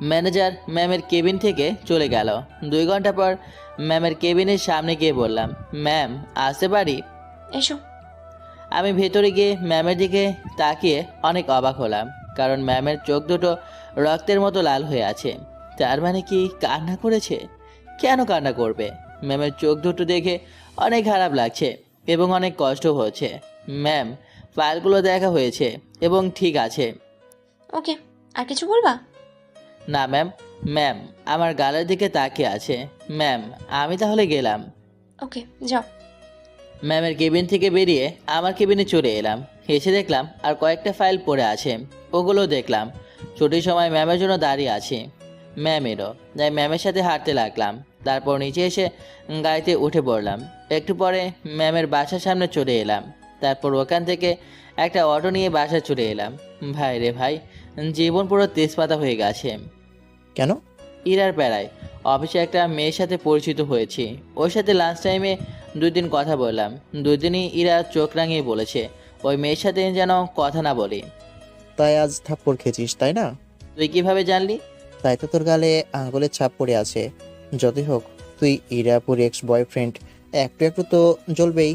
ম্যানেজার ম্যামের কেবিন থেকে চলে গেল। 2 ঘন্টা পর ম্যামের কেবিনের সামনে গিয়ে বললাম, ম্যাম আসতে পারি? এসো। আমি ভেতরে গিয়ে ম্যামের দিকে তাকিয়ে অনেক অবাক হলাম, কারণ ম্যামের চোখ দুটো রক্তের মতো লাল হয়ে আছে। তার মানে কি কান্না করেছে? কেন কান্না করবে? ম্যামের চোখ দুটো দেখে অনেক খারাপ লাগছে এবং অনেক কষ্ট হচ্ছে। ম্যাম, ফাইলগুলো দেখা হয়েছে এবং ঠিক আছে। ওকে, আর কিছু বলবা? না ম্যাম। ম্যাম আমার গালের দিকে তাকিয়ে আছে। ম্যাম, আমি তাহলে গেলাম। ওকে, যাও। ম্যামের কেবিন থেকে বেরিয়ে আমার কেবিনে চলে এলাম। এসে দেখলাম আর কয়েকটা ফাইল পড়ে আছে, ওগুলো দেখলাম। ছুটির সময় ম্যামের জন্য দাঁড়িয়ে আছি। ম্যাম এলো, তাই ম্যামের সাথে হাঁটতে লাগলাম। তারপর নিচে এসে গাড়িতে উঠে পড়লাম। একটু পরে ম্যামের বাসার সামনে চলে এলাম। তারপর ওখান থেকে একটা অটো নিয়ে বাসায় চলে এলাম। ভাই রে ভাই, জীবন পুরো তেজপাতা হয়ে গেছে। কেন? ইরার প্যারায় অফিসে একটা মেয়ের সাথে পরিচিত হয়েছি। ওর সাথে লাঞ্চ টাইমে 2 দিন কথা বললাম। 2 দিনই ইরা চোখ রাঙিয়ে বলেছে ওই মেয়ের সাথে যেন কথা না বলি। তাই আজ থাপ্পড় খেয়েছিস, তাই না? তুই কিভাবে জানলি? তাই তো তোর গালে আঙ্গুলের ছাপ পড়ে আছে। যতই হোক তুই ইরাপুর এক্স বয়ফ্রেন্ড, একটু একটু তো জ্বলবেই।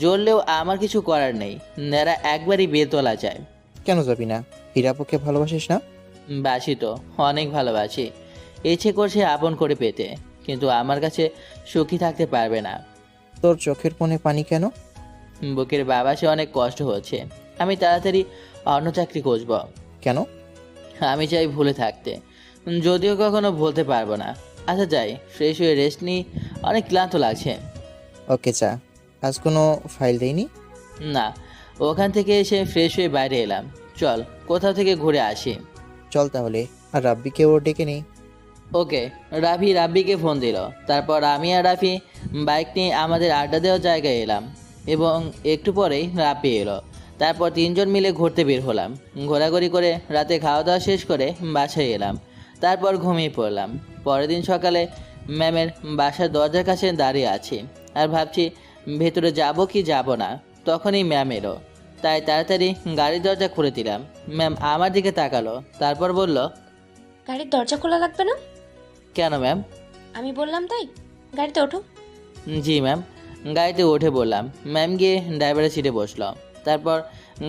জ্বললেও আমার কিছু করার নেই। নেরা একবারই বিয়ে তোলা যায়। কেন যাবি না? ইরাপুকে ভালোবাসিস না? বাসি তো, অনেক ভালোবাসি। ইচ্ছে করছে আপন করে পেতে, কিন্তু আমার কাছে সুখী থাকতে পারবে না। তোর চোখের কোণে পানি কেন? বুকের বাবাসে অনেক কষ্ট হচ্ছে। আমি তাড়াতাড়ি অন্য চাকরি খুঁজব। কেন? আমি চাই ভুলে থাকতে, যদিও কখনো ভুলতে পারবো না। আচ্ছা যাই, ফ্রেশ হয়ে রেস্ট নিই, অনেক ক্লান্ত লাগছে। ওকে চা। আজ কোনো ফাইল দেয়নি? না, ওখান থেকে এসে ফ্রেশ হয়ে বাইরে এলাম। চল কোথাও থেকে ঘুরে আসি। চল তাহলে, আর রাব্বিকেও ডেকে নেই। ওকে। রাব্বিকে ফোন দিল। তারপর আমি আর রাফি বাইক নিয়ে আমাদের আড্ডা দেওয়ার জায়গায় এলাম এবং একটু পরেই রাব্বি এলো। তারপর তিনজন মিলে ঘুরতে বের হলাম। ঘোরাঘুরি করে রাতে খাওয়া দাওয়া শেষ করে বাসায় এলাম। তারপর ঘুমিয়ে পড়লাম। পরের দিন সকালে ম্যামের বাসার দরজার কাছে দাঁড়িয়ে আছি আর ভাবছি ভেতরে যাব কি যাব না। তখনই ম্যাম এলো, তাই তাড়াতাড়ি গাড়ির দরজা খুলে দিলাম। ম্যাম আমার দিকে তাকালো, তারপর বলল, গাড়ির দরজা খোলা লাগবে না? কেন ম্যাম? আমি বললাম তাই। গাড়িতে ওঠো। জি ম্যাম। গাড়িতে উঠে বললাম। ম্যাম গিয়ে ড্রাইভারের সিটে বসলো, তারপর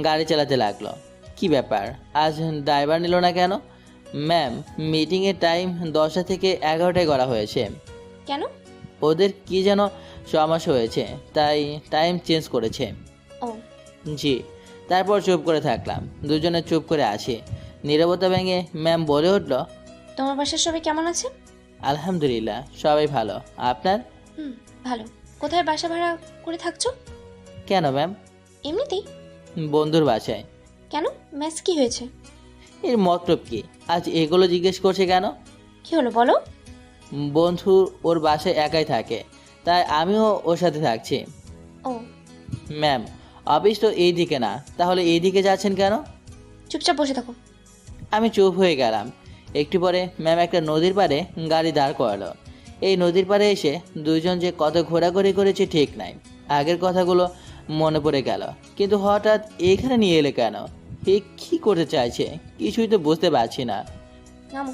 গাড়ি চালাতে লাগলো। কি ব্যাপার, আজ ড্রাইভার নিল না কেন? ম্যাম, মিটিংয়ের টাইম 10টা থেকে 11টায় করা হয়েছে। কেন? ওদের কি যেন সমস্যা হয়েছে, তাই টাইম চেঞ্জ করেছে। ও। জি। তারপর চুপ করে থাকলাম। দুজনে চুপ করে আসি। নীরবতা ভেঙে ম্যাম বলে উঠল, তোমার বাসার সবাই কেমন আছে? আলহামদুলিল্লাহ, সবাই ভালো। আপনার? ভালো। কোথায় বাসা ভাড়া করে থাকছো? কেন ম্যাম? এমনিতেই। বন্ধুর বাসায়। কেন, ম্যাচ কি হয়েছে? এর মতলব কি? আজ এগুলো জিজ্ঞেস করছে কেন? কি হলো বলো? বন্ধু ওর বাসায় একাই থাকে, তাই আমিও ওর সাথে থাকছি। ও। ম্যাম, অফিস তো এই দিকে না, তাহলে এই দিকে যাচ্ছেন কেন? চুপচাপ বসে থাকো। আমি চুপ হয়ে গেলাম। একটু পরে ম্যাম একটা নদীর পাড়ে গাড়ি দাঁড় করালো। এই নদীর পাড়ে এসে দুইজন যে কত ঘোরাঘুরি করেছে ঠিক নাই। আগের কথাগুলো মনে পড়ে গেল, কিন্তু হঠাৎ এখানে নিয়ে এলে কেন? এ কী করতে চাইছে কিছুই তো বুঝতে পারছি না। নামো।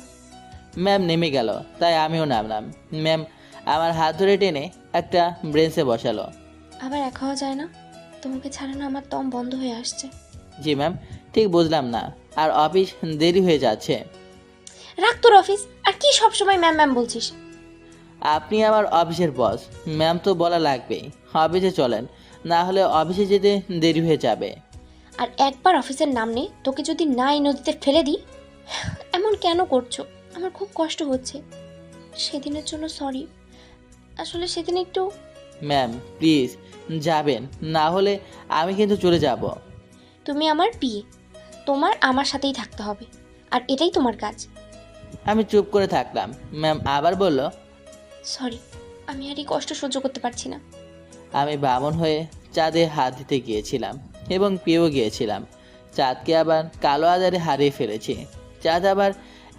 ম্যাম নেমে গেল, তাই আমিও নামলাম। ম্যাম আমার হাত ধরে টেনে একটা ব্রেঞ্চে বসালো। আবার একা হওয়া যায় না? তোমাকে ছাড়া না আমার দম বন্ধ হয়ে আসছে। জি ম্যাম, ঠিক বুঝলাম না। আর অফিস দেরি হয়ে যাচ্ছে। রাখ তোর অফিস, আর কি সব সময় ম্যাম ম্যাম বলছিস? আপনি আমার অফিসের বস, ম্যাম তো বলা লাগবেই। অফিসে চলেন, না হলে অফিসে যেতে দেরি হয়ে যাবে। আর একবার অফিসের নাম নেই, তোকে যদি না এই নদীতে ফেলে দিই। এমন কেন করছো? আমার খুব কষ্ট হচ্ছে। সেদিনের জন্য সরি। আসলে সেদিন একটু। ম্যাম প্লিজ যাবেন, না হলে আমি কিন্তু চলে যাব। তুমি আমার বিয়ে, তোমার আমার সাথেই থাকতে হবে, আর এটাই তোমার কাজ। আমি চুপ করে থাকলাম। ম্যাম আবার বলল, সরি, আমি আর এই কষ্ট সহ্য করতে পারছি না। আমি বামন হয়ে চাঁদে হাত দিতে গিয়েছিলাম এবং পেয়েও গিয়েছিলাম। চাঁদকে আবার কালো আধারে হারিয়ে ফেলেছি। চাঁদ আবার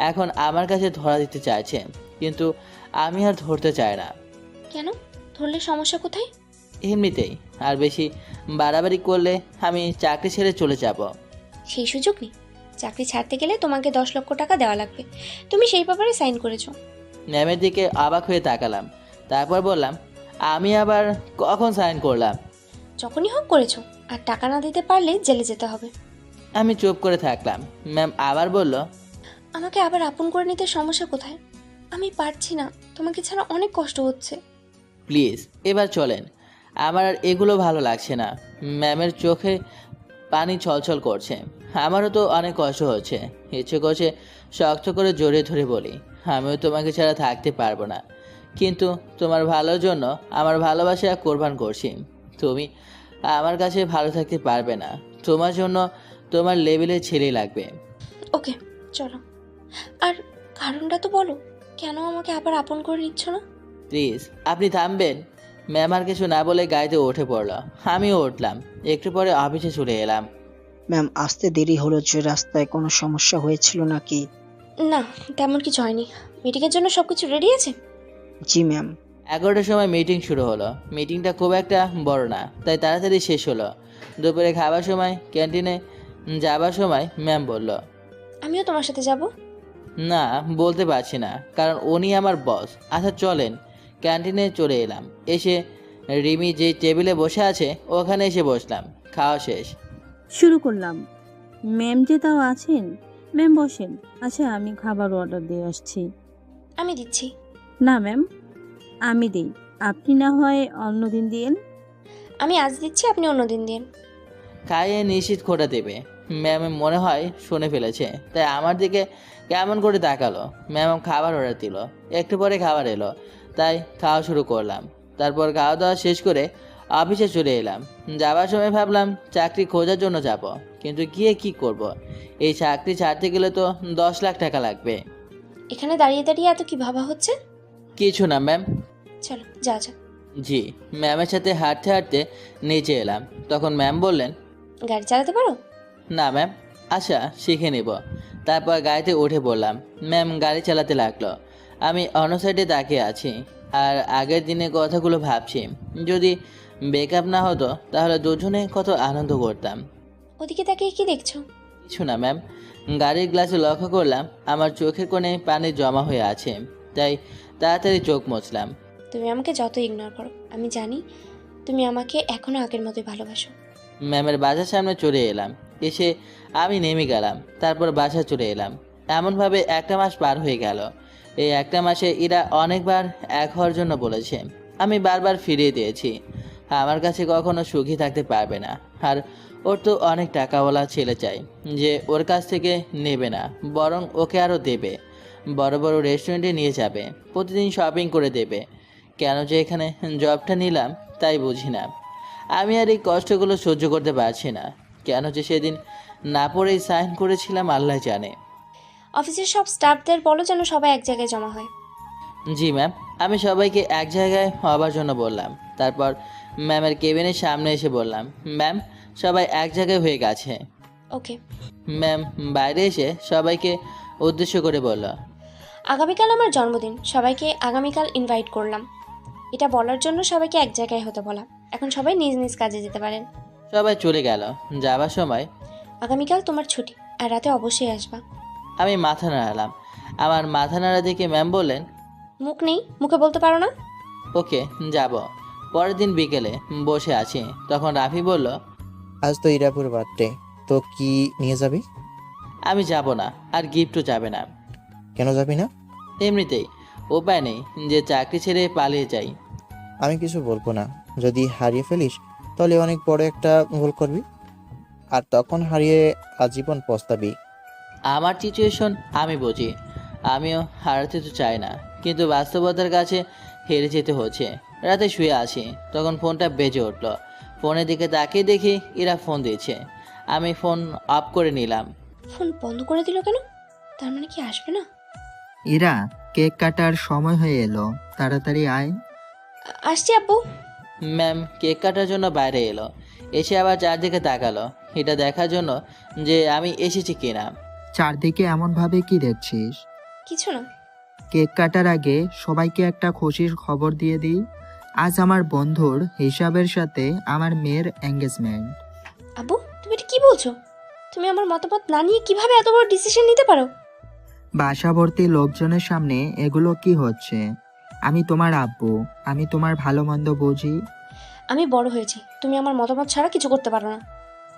এখন আমার কাছে ধরা দিতে চাইছে, কিন্তু আমি আর ধরতে চাই না। কেন? ধরলে সমস্যা কোথায়? এমনিতেই, আর বেশি বাড়াবাড়ি করলে আমি চাকরি ছেড়ে চলে যাব। সেই সুযোগ নেই। চাকরি ছাড়তে গেলে তোমাকে 10 লক্ষ টাকা দেওয়া লাগবে। তুমি সেই ব্যাপারে সাইন করেছো। ম্যামের দিকে অবাক হয়ে তাকালাম, তারপর বললাম, আমি আবার কখন সাইন করলাম? যখনই হোক করেছো, আর টাকা না দিতে পারলে জেলে যেতে হবে। আমি চুপ করে থাকলাম। ম্যাম আবার বলল, আমাকে আবার আপন করে নিতে সমস্যা কোথায়? আমি পারছি না, তোমাকে ছাড়া অনেক কষ্ট হচ্ছে। প্লিজ এবার চলেন, আমার আর এগুলো ভালো লাগছে না। ম্যামের চোখে পানি ছলছল করছে। আমারও তো অনেক কষ্ট হচ্ছে। ইচ্ছে করছে শক্ত করে জড়িয়ে ধরে বলি, আমিও তোমাকে ছাড়া থাকতে পারবো না, কিন্তু তোমার ভালোর জন্য আমার ভালোবাসা কোরবান করছি। তুমি আমার কাছে ভালো থাকতে পারবে না। তোমার জন্য তোমার লেভেলের ছেলে লাগবে। ওকে, চলো। আর কারণটা তো বলো, কেন আমাকে আবার আপন করে নিচ্ছ না? প্লিজ আপনি থামবেন? ম্যাম আর কিছু না বলে গাড়িতে উঠে পড়লো। আমিও উঠলাম। একটু পরে অফিসে চলে এলাম। ম্যাম, আসতে দেরি হলো যে, রাস্তায় কোনো সমস্যা হয়েছিল নাকি? না, তেমন কিছু হয়নি। মিটিংয়ের জন্য সবকিছু রেডি আছে? জি ম্যাম। 11টার সময় মিটিং শুরু হলো। মিটিংটা খুব একটা বড় না, তাই তাড়াতাড়ি শেষ হলো। দুপুরে খাবার সময় ক্যান্টিনে যাবার সময় ম্যাম বলল, আমিও তোমার সাথে যাব। না বলতে পারছি না, কারণ উনি আমার বস। আচ্ছা চলেন। ক্যান্টিনে চলে এলাম। এসে রিমি যে টেবিলে বসে আছে ওখানে এসে বসলাম। খাওয়া শেষ। শুরু করলাম। ম্যাম যে তাও আছেন? ম্যাম বসেন। আচ্ছা, আমি খাবার অর্ডার দিয়ে আসছি। আমি দিচ্ছি। না ম্যাম, আমি দিই, আপনি না হয় অন্যদিন দিয়েন। আমি আজ দিচ্ছি, আপনি অন্যদিন দিন। খাইয়ে নিশ্চিত খোটা দেবে। ম্যাম মনে হয় শুনে ফেলেছে, তাই আমার দিকে কেমন করে তাকালো। ম্যাম খাবার অর্ডার দিল। একটু পরে খাবার এলো, তাই খাওয়া শুরু করলাম। তারপর খাওয়া দাওয়া শেষ করে অফিসে চলে এলাম। যাবার সময় ভাবলাম চাকরি খোঁজার জন্য যাব, কিন্তু গিয়ে কি করব? এই চাকরি ছাড়তে গেলে তো 10 লাখ টাকা লাগবে। এখানে দাঁড়িয়ে দাঁড়িয়ে এত কি ভাবা হচ্ছে? কিছু না ম্যাম। চলো যা যা। জি। ম্যামের সাথে হাঁটতে হাঁটতে নিচে এলাম। তখন ম্যাম বললেন, গাড়ি চালাতে পারো? না ম্যাম। আচ্ছা, শিখে নেব। তারপর গাড়িতে উঠে বললাম। ম্যাম গাড়ি চালাতে লাগলো। আমি অন্য সাইডে তাকিয়ে আছি আর আগের দিনের কথাগুলো ভাবছি। যদি ব্রেকআপ না হতো তাহলে দুজনে কত আনন্দ করতাম। ওদিকে তাকিয়ে কি দেখছো? কিছু না ম্যাম। গাড়ির গ্লাসে লক্ষ্য করলাম আমার চোখের কোণে পানি জমা হয়ে আছে, তাই তাড়াতাড়ি চোখ মুছলাম। তুমি আমাকে যত ইগনোর করো, আমি জানি তুমি আমাকে এখনো আগের মতোই ভালোবাসো। ম্যামের বাসার সামনে চলে এলাম। এসে আমি নেমে গেলাম। তারপর বাসা চলে এলাম। এমনভাবে একটা মাস পার হয়ে গেল। এই একটা মাসে এরা অনেকবার এক হওয়ার জন্য বলেছে। আমি বারবার ফিরিয়ে দিয়েছি। আমার কাছে কখনো সুখী থাকতে পারবে না। আর ওর তো অনেক টাকাওয়ালা ছেলে চাই যে ওর কাছ থেকে নেবে না, বরং ওকে আরও দেবে। বড় বড় রেস্টুরেন্টে নিয়ে যাবে, প্রতিদিন শপিং করে দেবে। কেন যে এখানে জবটা নিলাম তাই বুঝি না। আমি আর এই কষ্টগুলো সহ্য করতে পারছি না। কেন যে সেদিন না পড়েই সাইন করেছিলাম আল্লাহ জানে। অফিসের সব স্টাফদের বলো যেন সবাই এক জায়গায় জমা হয়। জি ম্যাম। আমি সবাইকে এক জায়গায় হবার জন্য বললাম। তারপর ম্যামের কেবিনের সামনে এসে বললাম, ম্যাম সবাই এক জায়গায় হয়ে গেছে। ওকে। ম্যাম বাইরে এসে সবাইকে উদ্দেশ্য করে বলল, আগামীকাল আমার জন্মদিন, সবাইকে আগামীকাল ইনভাইট করলাম। এটা বলার জন্য সবাইকে এক জায়গায় হতে বলা। এখন সবাই নিজ নিজ কাজে যেতে পারেন। সবাই চলে গেল। যাবার সময় আগামীকাল তোমার ছুটি, আর রাতে অবশ্যই আসবা। আমি মাথা নাড়ালাম। আমার মাথা নাড়া দেখে ম্যাম বললেন, মুখ নেই, মুখে বলতে পারো না? ওকে যাব। পরের দিন বিকেলে বসে আছি, তখন রাফি বলল, আজ তো ইরাপুর বার্থডে, তো কি নিয়ে যাবি? আমি যাব না, আর গিফটও যাবে না। কেন যাবি না? এমনিতেই উপায় নেই যে চাকরি ছেড়ে পালিয়ে যাই। আমি কিছু বলবো না। যদি হারিয়ে ফেলিস তাহলে অনেক বড় একটা ভুল করবি, আর তখন হারিয়ে আজীবন পস্তাবি। আমার সিচুয়েশন আমি বুঝি। আমিও হারাতে তো চাই না, কিন্তু বাস্তবতার কাছে হেরে যেতে হচ্ছে। রাতে শুয়ে আছি, তখন ফোনটা বেজে উঠল। ফোনের দিকে তাকিয়ে দেখি এরা ফোন দিচ্ছে। আমি ফোন অফ করে নিলাম। ফোন বন্ধ করে দিল কেন? তার মানে কি আসবে না? ইরা, কেক কাটার সময় হয়ে এলো, তাড়াতাড়ি আয়। আসছি আব্বু। ম্যাম কেক কাটার জন্য বাইরে এলো। এসে আবার চারদিকে তাকালো, এটা দেখার জন্য যে আমি এসেছি কিনা। চারদিকে এমন ভাবে কি দেখছিস? কিছু না। কেক কাটার আগে সবাইকে একটা খুশির খবর দিয়ে দিই। আজ আমার বন্ধুর হিসাবের সাথে আমার মেয়ের এঙ্গেজমেন্ট। আব্বু, তুমি এটা কি বলছো? তুমি আমার মতামত না নিয়ে কিভাবে এত বড় ডিসিশন নিতে পারো? বাসাভর্তি লোকজনের সামনে এগুলো কি হচ্ছে? আমি তোমার আব্বু, আমি তোমার ভালো মন্দ বুঝি। আমি বড় হয়েছি, তুমি আমার মতামত ছাড়া কিছু করতে পারো না।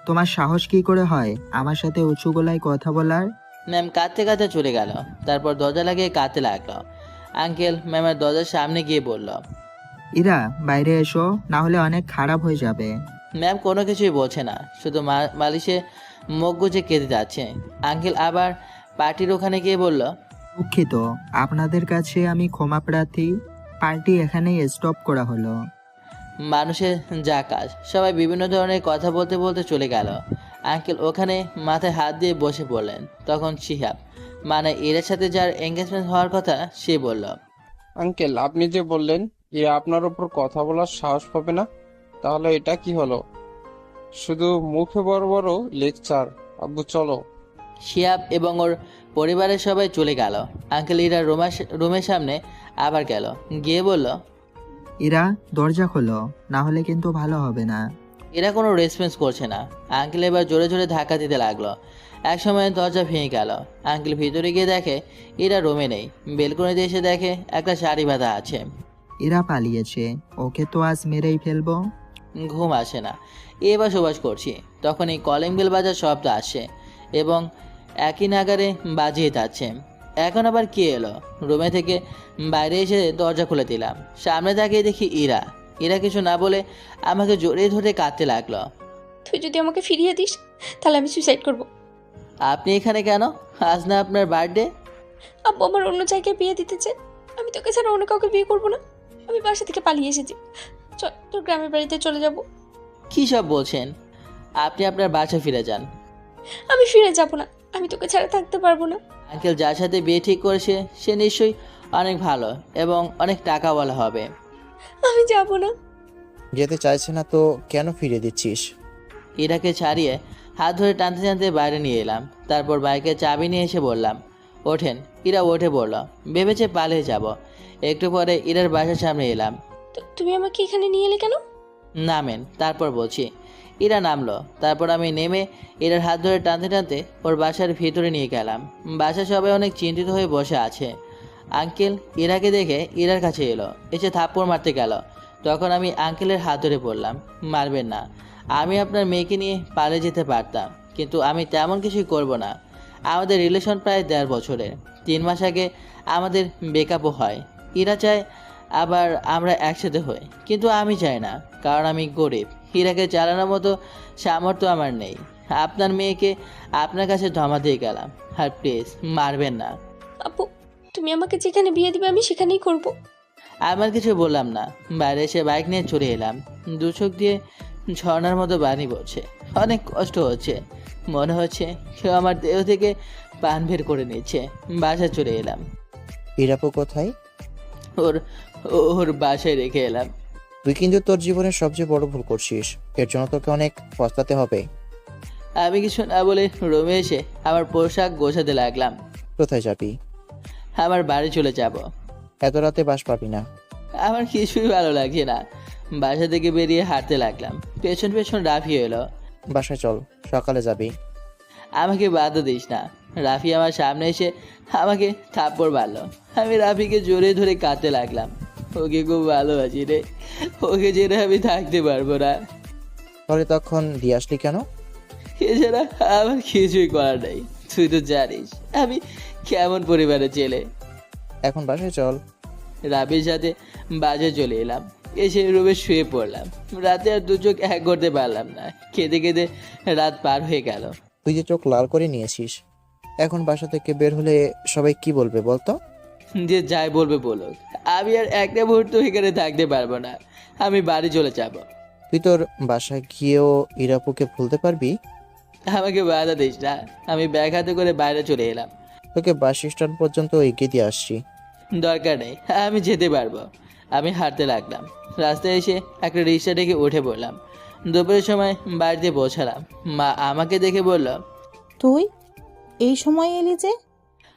তোমার সাহস কি করে হয় আমার সাথে উঁচু গলায় কথা বলার? ম্যাম কাঁদতে কাঁদতে চলে গেল। তারপর দরজা লাগিয়ে কাঁদতে লাগলো। আঙ্কেল ম্যামের দরজার সামনে গিয়ে বলল, ইরা, বাইরে এসো, না হলে অনেক খারাপ হয়ে যাবে। ম্যাম কোনো কিছুই বলছে না, শুধু মালিশে মুখ গুজে কেঁদে যাচ্ছে। আঙ্কেল আবার পার্টির ওখানে গিয়ে বলল, দুঃখিত, আপনাদের কাছে আমি ক্ষমা প্রার্থী। পার্টি এখানেই স্টপ করা হলো। মানুষের যা কাজ। সবাই বিভিন্ন ধরনের কথা বলতে বলতে চলে গেল। আঙ্কেল ওখানে মাথায় হাত দিয়ে বসে পড়লেন। তখন শিহাব, মানে এর সাথে যার এঙ্গেজমেন্ট হওয়ার কথা, সে বলল, আঙ্কেল, আপনি যে বললেন এরা আপনার ওপর কথা বলার সাহস পাবে না, তাহলে এটা কি হলো? শুধু মুখে বড় বড় লেকচার। আব্বু চলো। শিহাব এবং ওর পরিবারের সবাই চলে গেল। আঙ্কেল ইরা রুমের সামনে আবার গেল, গিয়ে বলল, ইরা, দরজা খোলো, না হলে কিন্তু ভালো হবে না। এরা কোনো রেসপন্স করছে না। আঙ্কেল এবার জোরে জোরে ধাক্কা দিতে লাগলো। একসময় দরজা ভেঙে গেল। আঙ্কেল ভিতরে গিয়ে দেখে এরা রুমে নেই। বেলকনিতে এসে দেখে একটা শাড়ি বাঁধা আছে। ইরা পালিয়েছে, ওকে তো আজ মেরেই ফেলবো। ঘুম আসে না, এবার সবাস করছি। তখনই কলিং বেল বাজার শব্দ আসছে এবং একই নাগারে বাজিয়ে যাচ্ছে। এখন আবার কে এলো? রুমে থেকে বাইরে এসে দরজা খুলে দিলাম। সামনে তাকিয়ে দেখি ইরা। ইরা কিছু না বলে আমাকে জড়িয়ে ধরে কাঁদতে লাগলো। তুই যদি আমাকে ফিরিয়ে দিস তাহলে আমি সুইসাইড করব। আপনি এখানে কেন? আজ না আপনার বার্থডে? আব্বু আমার অন্য জায়গায় বিয়ে দিতে চায়। আমি তোকে ছাড়া অন্য কাউকে বিয়ে করবো না। আমি বাসা থেকে পালিয়ে এসেছি। চল, তোর গ্রামের বাড়িতে চলে যাব। কী সব বলছেন? আপনি আপনার বাসা ফিরে যান। আমি ফিরে যাব না, আমি তোকে ছাড়া থাকতে পারবো না। আঙ্কেল যার সাথে বিয়ে ঠিক করেছে সে নিশ্চয়ই অনেক ভালো এবং অনেক টাকাওয়ালা হবে। আমি যাব না। যেতে চাইছে না তো কেন ফিরে দিচ্ছিস? ইরাকে ছাড়িয়ে হাত ধরে টানতে টানতে বাইরে নিয়ে এলাম। তারপর বাইকের চাবি নিয়ে এসে বললাম, ওঠেন। ইরা উঠে পড়ল। ভেবেছে পালিয়ে যাব। একটু পরে ইরার বাসার সামনে এলাম। তুমি আমাকে এখানে নিয়ে এলে কেন? নামেন, তারপর বলছি। ইরা নামলো। তারপর আমি নেমে ইরার হাত ধরে টানতে টানতে ওর বাসার ভিতরে নিয়ে গেলাম। বাসা সবাই অনেক চিন্তিত হয়ে বসে আছে। আঙ্কেল ইরাকে দেখে ইরার কাছে এলো, এসে থাপ্পড় মারতে গেল। তখন আমি আঙ্কেলের হাত ধরে বললাম, মারবেন না, আমি আপনার মেয়েকে নিয়ে পালিয়ে যেতে পারতাম, কিন্তু আমি তেমন কিছুই করব না। আমাদের রিলেশন প্রায় 1.5 বছরের। 3 মাস আগে আমাদের ব্রেকআপও হয়। ইরা চায় আবার আমরা একসাথে হই, কিন্তু আমি চাই না, কারণ আমি গরিব। ইরাকে চালানোর মতো সামর্থ্য আমার নেই। আপনার মেয়েকে আপনার কাছে জমা দিয়ে গেলাম, আর প্লিজ মারবেন না। আপু, তুমি আমাকে যেখানে বিয়ে দিবে আমি সেখানেই করব। আমার কিছু বললাম না। বাইরে এসে বাইক নিয়ে চলে এলাম। দু চোখ দিয়ে ঝর্ণার মতো পানি পড়ছে। অনেক কষ্ট হচ্ছে। মনে হচ্ছে কেউ আমার দেহ থেকে পান বের করে নিচ্ছে। বাসায় চলে এলাম। ইরাপু কোথায়? ওর ওর বাসায় রেখে এলাম। তুই কিন্তু তোর জীবনের সবচেয়ে বড় ভুল করছিস। এর জন্য তোকে অনেক পস্তাতে হবে। আমি কিছু না বলে রুমে এসে আমার পোশাক গোছাতে লাগলাম। কোথায় যাবি? আমার বাড়ি চলে যাব। এত রাতে বাস পাবি না। আমার কিছুই ভালো লাগছে না। বাসা থেকে বেরিয়ে হাঁটতে লাগলাম। পেছন পেছন রাফি এলো। বাসায় চল, সকালে যাবি। আমাকে বাধা দিস না। রাফি আমার সামনে এসে আমাকে থাপ্পড় মারল। আমি রাফিকে জোরে ধরে কাঁদতে লাগলাম। ওকে খুব ভালোবাসি রে, ওকে ছেড়ে আমি থাকতে পারবো না। তাহলে তখন দিয়ে আসলি কেন? এছাড়া আমার কিছুই করার নেই। তুই তো জানিস আমি কেমন পরিবারের ছেলে। এখন বাসায় চল। রাফির সাথে বাজে চলে এলাম। এসে রুমে শুয়ে পড়লাম। রাতে আর দু চোখ এক করতে পারলাম না। কেঁদে কেঁদে রাত পার হয়ে গেল। তুই যে চোখ লাল করে নিয়েছিস, এখন বাসা থেকে বের হলে সবাই কি বলবে বলতো? যে যাই বলবে বলুক, আমি আর একটা মুহূর্ত এখানে থাকতে পারবো না। আমি বাড়ি চলে যাব। তুই তোর বাসায় গিয়েও ইরাপুকে ভুলতে পারবি? আমাকে বাধা দিস না। আমি ব্যাগ হাতে করে বাইরে চলে এলাম। তোকে বাস স্ট্যান্ড পর্যন্ত এগিয়ে দিয়ে আসছি। দরকার নেই, আমি যেতে পারবো। আমি হাঁটতে লাগলাম। রাস্তায় এসে একটা রিক্সা ডেকে উঠে পড়লাম। দুপুরের সময় বাড়িতে পৌঁছালাম। মা আমাকে দেখে বলল, তুই এই সময় এলি যে?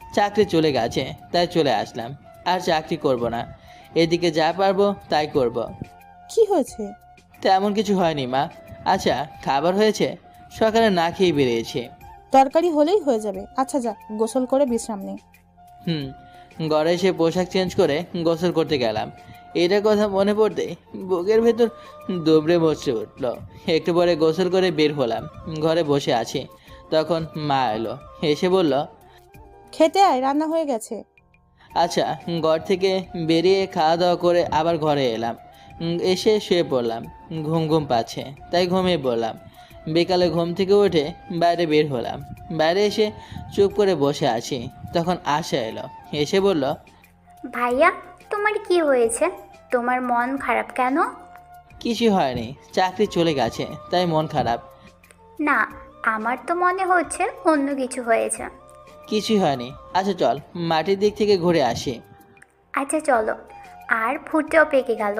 চাকরি চলে গেছে, তাই চলে আসলাম। আর চাকরি করব না। এদিকে যা পারবো তাই করব। কি হয়েছে? তেমন কিছু হয়নি মা। আচ্ছা, খাবার হয়েছে? সকালে না খেয়ে বেরিয়েছি। তরকারি হলেই হয়ে যাবে। আচ্ছা যা, গোসল করে বিশ্রাম নে। ঘরে এসে পোশাক চেঞ্জ করে গোসল করতে গেলাম। এটা কথা মনে পড়তে বুকের ভেতর দুবড়ে মচড়ে উঠল। একটু পরে গোসল করে বের হলাম। ঘরে বসে আছি, তখন মা এলো। এসে বলল, খেতে আয়, রান্না হয়ে গেছে। আচ্ছা। ঘর থেকে বেরিয়ে খাওয়া দাওয়া করে আবার ঘরে এলাম। এসে শুয়ে পড়লাম। ঘুম ঘুম পাচ্ছে, তাই ঘুমিয়ে পড়লাম। বিকালে ঘুম থেকে উঠে বাইরে বের হলাম। বাইরে এসে চুপ করে বসে আছি। তখন আশা এলো। এসে বলল, ভাইয়া, তোমার কি হয়েছে? তোমার মন খারাপ কেন? কিছু হয়নি, চাকরি চলে গেছে তাই মন খারাপ। না, আমার তো মনে হচ্ছে অন্য কিছু হয়েছে। কিছুই হয়নি। আচ্ছা চল, মাটির দিক থেকে ঘুরে আসি। আচ্ছা চলো। আর ভুট্টাও পেকে গেল।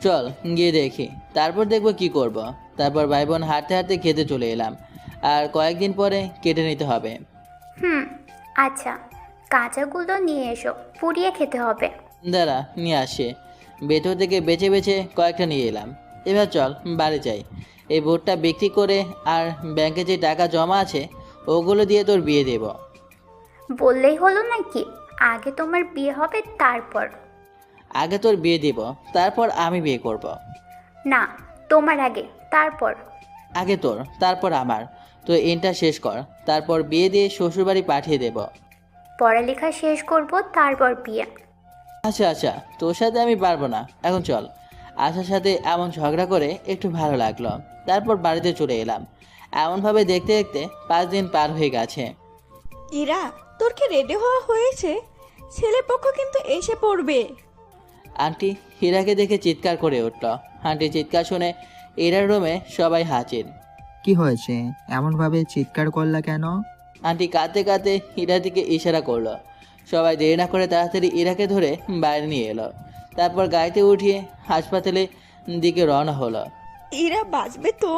চল গিয়ে দেখি, তারপর দেখবো কি করব। তারপর ভাই বোন হাঁটতে হাঁটতে খেতে চলে এলাম। আর কয়েকদিন পরে কেটে নিতে হবে। আচ্ছা, কাঁচাগুলো নিয়ে এসো, পুড়িয়ে খেতে হবে। দাঁড়া, নিয়ে আসে। ভেতর থেকে বেছে বেছে কয়েকটা নিয়ে এলাম। এবার চল বাড়ি যাই। এই ভোটটা বিক্রি করে আর ব্যাংকে যে টাকা জমা আছে ওগুলো দিয়ে তোর বিয়ে দেব। বললেই হলো নাকি? আগে তোমার বিয়ে হবে তারপর। আগে তোর বিয়ে দেব, তারপর আমি বিয়ে করব। না, তোমার আগে, তারপর। আগে তোর, তারপর আমার। তো ইন্টার শেষ কর, তারপর বিয়ে দিয়ে শ্বশুরবাড়ি পাঠিয়ে দেব। পড়ালেখা শেষ করব, তারপর বিয়ে। আচ্ছা আচ্ছা, তোর সাথে আমি পারবো না। এখন চল। আশার সাথে এমন ঝগড়া করে একটু ভালো লাগলো। তারপর বাড়িতে চলে এলাম। এমনভাবে দেখতে দেখতে 5 দিন পার হয়ে গেছে। ইরা, তোর কি রেডি হওয়া হয়েছে? ছেলেপক্ষ কিন্তু এসে পড়বে। আন্টি হীরাকে দেখে চিৎকার করে উঠল। আন্টি চিৎকার শুনে ইরার রুমে সবাই হাজির। কি হয়েছে? এমনভাবে চিৎকার করলা কেন? আন্টি কাঁদতে কাঁদতে হীরার দিকে ইশারা করলো। সবাই দেরি না করে তাড়াতাড়ি ইরাকে ধরে বাইরে নিয়ে এলো। তারপর গাড়িতে উঠিয়ে হাসপাতালের দিকে রওনা হলো। ইরা বাঁচবে তো?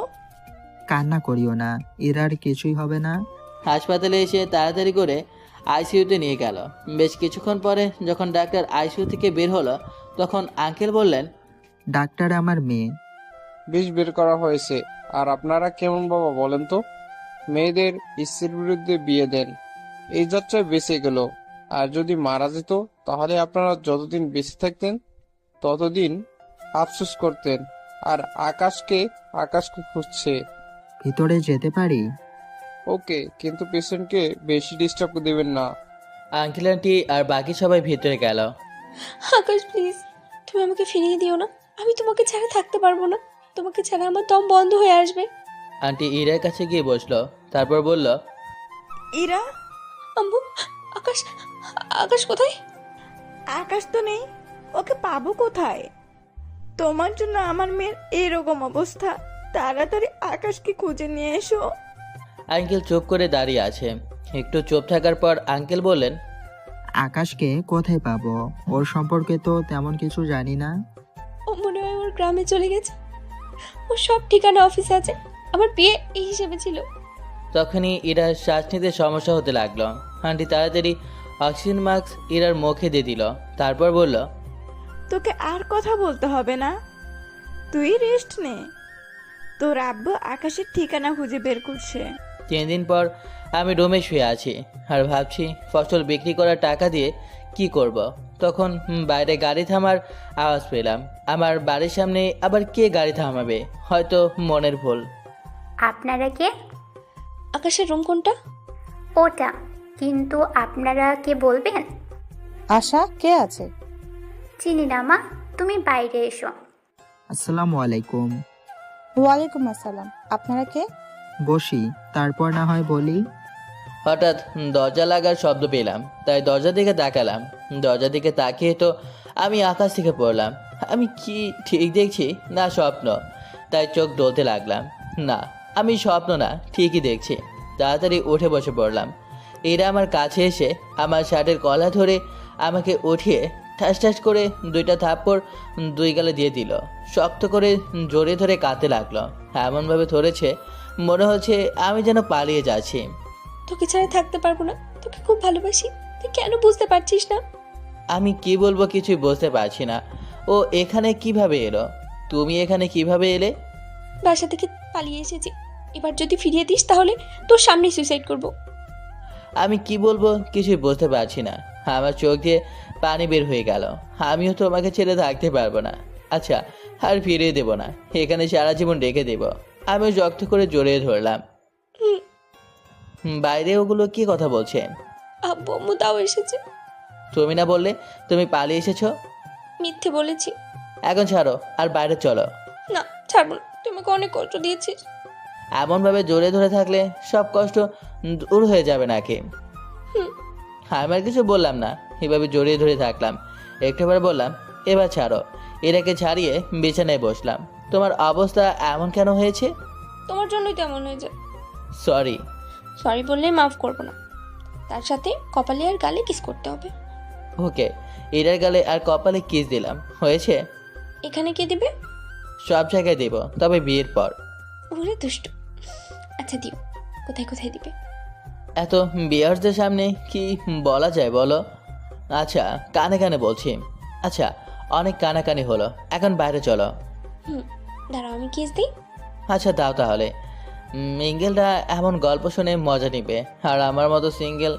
কান্না করিও না, ইরার কিছুই হবে না। হাসপাতালে এসে তাড়াতাড়ি করে আইসিইউতে নিয়ে গেল। বেশ কিছুক্ষণ পরে যখন ডাক্তার আইসিইউ থেকে বের হলো তখন আঙ্কেল বললেন, ডাক্তার আমার মেয়ে। বিষ বের করা হয়েছে। আর আপনারা কেমন বাবা বলেন তো? মেয়েদের ইচ্ছের বিরুদ্ধে বিয়ে দেন, এই যাত্রায় বেঁচে গেল। আর যদি মারা যেত তাহলে আপনারা যতদিন বেঁচে থাকতেন ততদিন আফসোস করতেন। আর আকাশকে খুঁজছে। ভিতরে যেতে পারি? ওকে, কিন্তু পেশেন্টকে বেশি ডিস্টার্ব দেবেন না। আঙ্কেল আন্টি আর বাকি সবাই ভিতরে গেল। আকাশ প্লিজ, তুমি আমাকে ফিরিয়ে দিও না। আমি তোমাকে ছাড়া থাকতে পারবো না। তোমাকে ছাড়া আমার দম বন্ধ হয়ে আসবে। আন্টি ইরার কাছে গিয়ে বসলো, তারপর বলল, ইরা, আম্মু, আকাশ, আকাশ কোথায়? আকাশ তো নেই, ওকে পাবো কোথায়? তোমার জন্য আমার মেয়ের এরকম অবস্থা। তাড়াতাড়ি আকাশকে খুঁজে নিয়ে এসো। আঙ্কেল চুপ করে দাঁড়িয়ে আছে। একটু চুপ থাকার পর আঙ্কেল বললেন, আকাশকে কোথায় পাবো? ওর সম্পর্কে তো তেমন কিছু জানি না। ও মনে হয় ওর গ্রামে চলে গেছে। ওর সব ঠিকানা অফিসে আছে। আমার বিয়ে এই হিসেবে ছিল। তখনই ইরার শ্বাস নিতে সমস্যা হতে লাগলো। আন্টি তাড়াতাড়ি অক্সিজেন মাস্ক ইরার মুখে দিয়ে দিল, তারপর বলল, তোকে আর কথা বলতে হবে না, তুই রেস্ট নে। তোর আব্বু আকাশের ঠিকানা খুঁজে বের করছে। 3 দিন পর আমি রুমে শুয়ে আছি আর ভাবছি ফসল বিক্রি করার টাকা দিয়ে কি করব। তখন বাইরে গাড়ি থামার আওয়াজ পেলাম। আমার বাড়ির সামনে আবার কে গাড়ি থামাবে? হয়তো মনের ভুল। আপনারা কে? আকাশের রুম কোনটা? ওটা। কিন্তু আপনারা কে বলবেন? আশা, কে আছে? চিনি না মা, তুমি বাইরে এসো। আসসালামু আলাইকুম। ওয়ালাইকুম আসসালাম। আপনারা কে? বসি, তারপর না হয় বলি। হঠাৎ দরজা লাগার শব্দ পেলাম, তাই দরজা দিকে তাকালাম। দরজা দিকে তাকিয়ে তো আমি আকাশ থেকে পড়লাম। আমি কি ঠিক দেখছি না স্বপ্ন? তাই চোখ ডলতে লাগলাম। না, আমি স্বপ্ন না, ঠিকই দেখছি। তাড়াতাড়ি উঠে বসে পড়লাম। এরা আমার কাছে এসে আমার শার্টের কলা ধরে আমাকে উঠিয়ে ঠাস ঠাস করে 2টা থাপ্পড় 2 গালে দিয়ে দিল। শক্ত করে জড়িয়ে ধরে কাঁদতে লাগলো। এমনভাবে ধরেছে মনে হচ্ছে আমি যেন পালিয়ে যাচ্ছি। তোকে ছাড়া থাকতে পারবো না। তোকে খুব ভালোবাসি। তুই কেন বুঝতে পারছিস না? আমি কি বলবো কিছুই বুঝতে পারছি না। ও এখানে কিভাবে এলো? তুমি এখানে কিভাবে এলে? বাসা থেকে পালিয়ে এসেছি। এবার যদি ফিরিয়ে দিস তাহলে তোর সামনে সুইসাইড করব। আমি কি বলবো কিছুই বুঝতে পারছি না। আমার চোখ দিয়ে পানি বের হয়ে গেল। আমিও তোমাকে ছেড়ে থাকতে পারবো না। আচ্ছা, আর ফিরিয়ে দেবো না, এখানে সারা জীবন রেখে দেব। আমিও শক্ত করে জড়িয়ে ধরলাম। বাইরে ওগুলো কি কথা বলছে? আব্বু আম্মু তাও এসেছে। তুমি না বললে তুমি পালিয়ে এসেছো? মিথ্যে বলেছি। এখন ছাড়ো আর বাইরে চলো। না, ছাড়বো না। তুই আমাকে অনেক কষ্ট দিয়েছিস। এমনভাবে জড়িয়ে ধরে থাকলে সব কষ্ট দূর হয়ে যাবে নাকি? আমি আর কিছু বললাম না, এভাবে জড়িয়ে ধরে থাকলাম। একটাবার বললাম, এবার ছাড়ো। এরাকে ছাড়িয়ে বিছানায় বসলাম। তোমার অবস্থা এমন কেন হয়েছে? তোমার জন্যই তেমন হয়ে যায়। সরি। সরি বললেই মাফ করবো না। তার সাথে কপালে আর গালে কিস করতে হবে। ওকে, এরার গালে আর কপালে কিস দিলাম, হয়েছে? এখানে কে দিবে? সব জায়গায় দেব, তবে বিয়ের পর। ওরে দুষ্টু। আচ্ছা দিও। কোথায় কোথায় দিবে? এত বিয়ার্সদের সামনে কি বলা যায় বলো? আচ্ছা, কানে কানে বলছি। আচ্ছা, অনেক কানাকানি হলো, এখন বাইরে চলো। দাঁড়াও আমি কিস দিই। আচ্ছা দাও তাহলে। মিঙ্গেলরা এমন গল্প শুনে মজা নিবে, আর আমার মতো সিঙ্গেল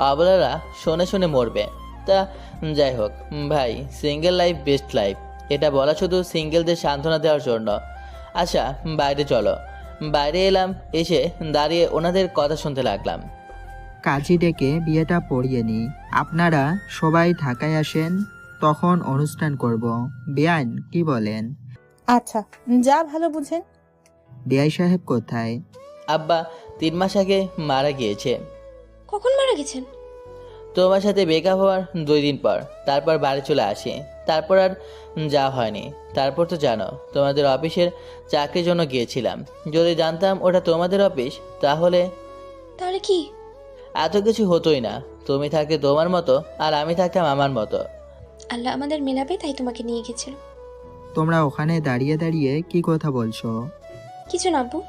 অবলারা শুনে শুনে মরবে। তা যাই হোক ভাই, সিঙ্গেল লাইফ বেস্ট লাইফ, এটা বলা শুধু সিঙ্গেলদের সান্ত্বনা দেওয়ার জন্য। আচ্ছা বাইরে চলো। বাইরে এলাম, এসে দাঁড়িয়ে ওনাদের কথা শুনতে লাগলাম। কাজী ডেকে বিয়েটা পড়িয়ে নি। আপনারা সবাই ঢাকায় আসেন, তখন অনুষ্ঠান করব। বেআইন কি বলেন? আচ্ছা, যা ভালো বুঝেন। বেআই সাহেব কোথায়? আব্বা 3 মাস আগে মারা গিয়েছে। কখন মারা গেছেন? তোমার সাথে ব্রেকআপ হওয়ার 2 দিন পর। তারপর বাড়ি চলে আসি। তারপর আর যাওয়া হয়নি। তারপর তো জানো, তোমাদের অফিসের চাকরির জন্য গিয়েছিলাম। যদি জানতাম ওটা তোমাদের অফিস তাহলে তাহলে কি? এত কিছু হতোই না। তুমি থাকতে তোমার মতো আর আমি থাকতাম আমার মতো। আল্লাহ আমাদের মেলাবে, তাই তোমাকে নিয়ে গেছিল। তোমরা ওখানে দাঁড়িয়ে দাঁড়িয়ে কি কথা বলছো? কিছু না আব্বু।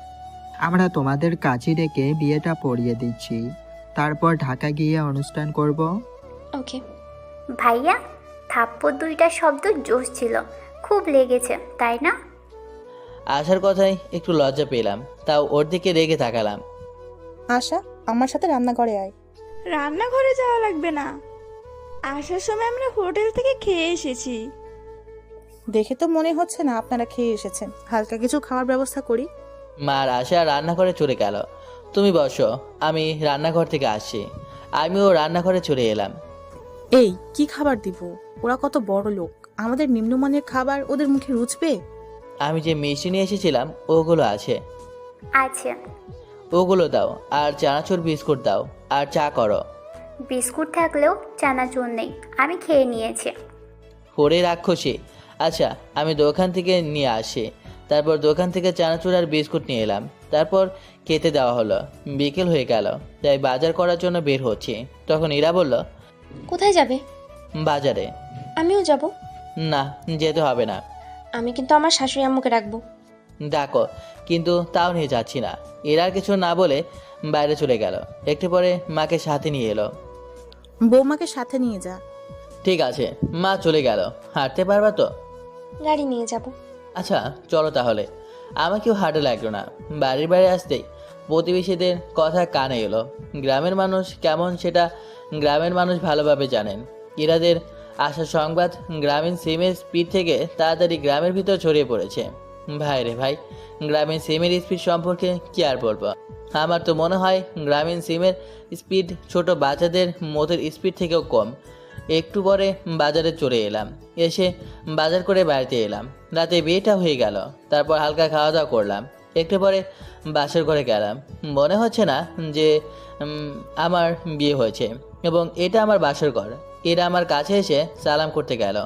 আমরা তোমাদের কাছে রেখে বিয়েটা পড়িয়ে দিচ্ছি, তারপর ঢাকা গিয়ে অনুষ্ঠান করব। ওকে। ভাইয়া, থাপ্পড় দুইটা শব্দ জোশ ছিল, খুব লেগেছে তাই না? আসার কথায় একটু লজ্জা পেলাম, তাও ওর দিকে রেগে তাকালাম। আশা, আমার সাথে রান্নাঘরে আয়। রান্নাঘরে যাওয়া লাগবে না, আসার সময় আমরা হোটেল থেকে খেয়ে এসেছি। দেখে তো মনে হচ্ছে না আপনারা খেয়ে এসেছেন, হালকা কিছু খাওয়ার ব্যবস্থা করি। মার আশা রান্নাঘরে চলে গেল। তুমি বসো, আমি রান্নাঘর থেকে আসছি। আমিও রান্নাঘরে চলে এলাম। এই কি খাবার দিব? ওরা কত বড় লোক, আমাদের নিম্নমানের খাবার ওদের মুখে রুচবে? আমি যে মিষ্টি নিয়ে এসেছিলাম ওগুলো আছে, আছে। ওগুলো দাও, আর চানাচুর বিস্কুট দাও, আর চা করো। বিস্কুট থাকলেও চানাচুর নেই, আমি খেয়ে নিয়েছি। ওরে রাক্ষসী। আচ্ছা, আমি দোকান থেকে নিয়ে আসি। তারপর দোকান থেকে চানাচুর আর বিস্কুট নিয়ে এলাম। তারপর খেতে দেওয়া হলো। বিকেল হয়ে গেল, তাই বাজার করার জন্য বের হচ্ছি। তখন ইরা বলল, কোথায় যাবে? বাজারে। আমিও যাব। না, যেতে হবে না। আমি কিন্তু আমার শাশুড়ি আম্মুকে রাখবো। ডাকো, কিন্তু তাও নিয়ে যাচ্ছি না। এরা আর কিছু না বলে বাইরে চলে গেল। একটু পরে মাকে সাথে নিয়ে এলো। বৌমাকে সাথে নিয়ে যা। ঠিক আছে। মা চলে গেল। হাঁটতে পারবা তো? গাড়ি নিয়ে যাব। আচ্ছা চলো তাহলে। আমাকেও হাঁটা লাগলো না। বাড়ির বাইরে আসতেই প্রতিবেশীদের কথা কানে এলো। গ্রামের মানুষ কেমন সেটা গ্রামের মানুষ ভালোভাবে জানেন। ইরাদের আসার সংবাদ গ্রামীণ সিমের স্পিড থেকে তাড়াতাড়ি গ্রামের ভিতর ছড়িয়ে পড়েছে। ভাই রে ভাই, গ্রামীণ সিমের স্পিড সম্পর্কে কি আর বলবো। আমার তো মনে হয় গ্রামীণ সিমের স্পিড ছোট বাচ্চাদের মতের স্পিড থেকেও কম। একটু পরে বাজারে চলে এলাম। এসে বাজার করে বাড়িতে এলাম। রাতে বিয়েটা হয়ে গেল। তারপর হালকা খাওয়া দাওয়া করলাম। একটু পরে বাসর ঘরে গেলাম। মনে হচ্ছে না যে আমার বিয়ে হয়েছে এবং এটা আমার বাসর ঘর। এরা আমার কাছে এসে সালাম করতে গেল।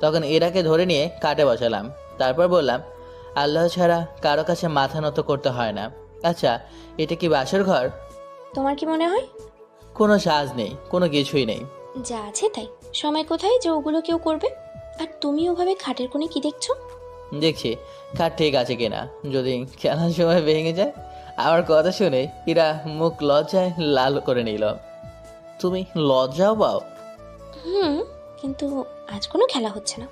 তখন এরাকে ধরে নিয়ে কাটে বসালাম। তারপর বললাম, আল্লাহ ছাড়া কারো কাছে মাথা নত করতে হয় না। আচ্ছা, এটা কি বাসর ঘর? তোমার কি মনে হয়? কোনো সাজ নেই, কোনো কিছুই নেই। যা আছে তাই। সময় কোথায় যে ওগুলো কেউ করবে? আর তুমি ওভাবে খাটের কোণে কি দেখছো? দেখছি খাট ঠিক আছে কিনা। যদি খেলার সময় ভেঙে যায়। আমার কথা শুনে এরা মুখ লজ্জায় লাল করে নিল। তুমি লজ্জাও পাও? কিন্তু আজ কোনো খেলা হচ্ছে না।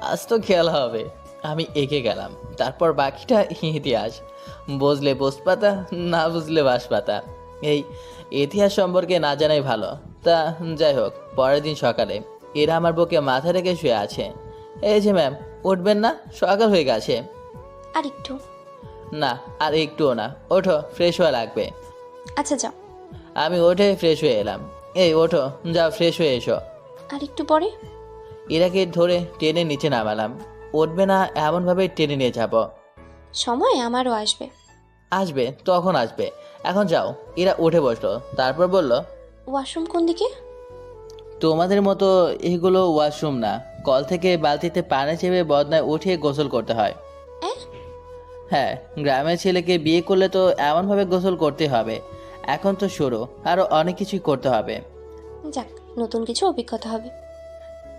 আজ তো খেলা হবে। আমি এঁকে গেলাম। তারপর বাকিটা ইতিহাস। বুঝলে বোসপাতা, না বুঝলে বাঁশপাতা। এই ইতিহাস সম্পর্কে না জানাই ভালো। তা যাই হোক, পরের দিন সকালে এরা আমার বুকে মাথা রেখে শুয়ে আছে। এই যে ম্যাম, উঠবেন না? সকাল হয়ে গেছে। আর একটু। না, আর একটুও না। ওঠো, ফ্রেশ হওয়া লাগবে। আচ্ছা যাও। আমি উঠে ফ্রেশ হয়ে এলাম। এই ওঠো, যাও ফ্রেশ হয়ে এসো। আর একটু পরে। এরাকে ধরে টেনে নিচে নামালাম। উঠবে না এমনভাবে টেনে নিয়ে যাব। সময় আমারও আসবে। আসবে, তখন আসবে। এখন যাও। এরা উঠে বসলো। তারপর বলল, ওয়াশরুম কোন দিকে? তোমাদের মতো এগুলো ওয়াশরুম না। কল থেকে বালতিতে পানি চেপে বদনায় উঠিয়ে গোসল করতে হয়। হ্যাঁ, গ্রামের ছেলেকে বিয়ে করলে তো এমনভাবে গোসল করতে হবে। এখন তো শুরু, আরো অনেক কিছুই করতে হবে। যাক, নতুন কিছু অভিজ্ঞতা হবে।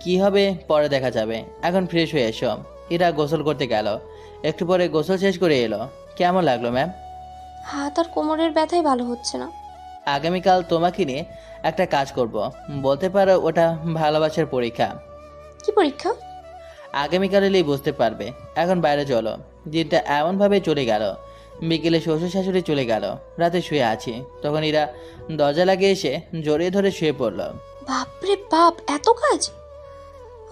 কি হবে পরে দেখা যাবে। এখন ফ্রেশ হয়ে এসো। এরা গোসল করতে গেল। একটু পরে গোসল শেষ করে এলো। কেমন লাগলো ম্যাম? হাত আর কোমরের ব্যথাই ভালো হচ্ছে না। আগামীকাল তোমাকে নিয়ে একটা কাজ করব। বলতে পারো ওটা ভালোবাসার পরীক্ষা। কি পরীক্ষা? আগামীকাল এলেই বুঝতে পারবে। এখন বাইরে চলো। দিনটা এমনভাবে চলে গেল। বিকেলে শ্বশুর শাশুড়ি চলে গেল। রাতে শুয়ে আছি। তখন এরা দরজা লাগিয়ে এসে জড়িয়ে ধরে শুয়ে পড়ল। বাপরে বাপ, এত কাজ!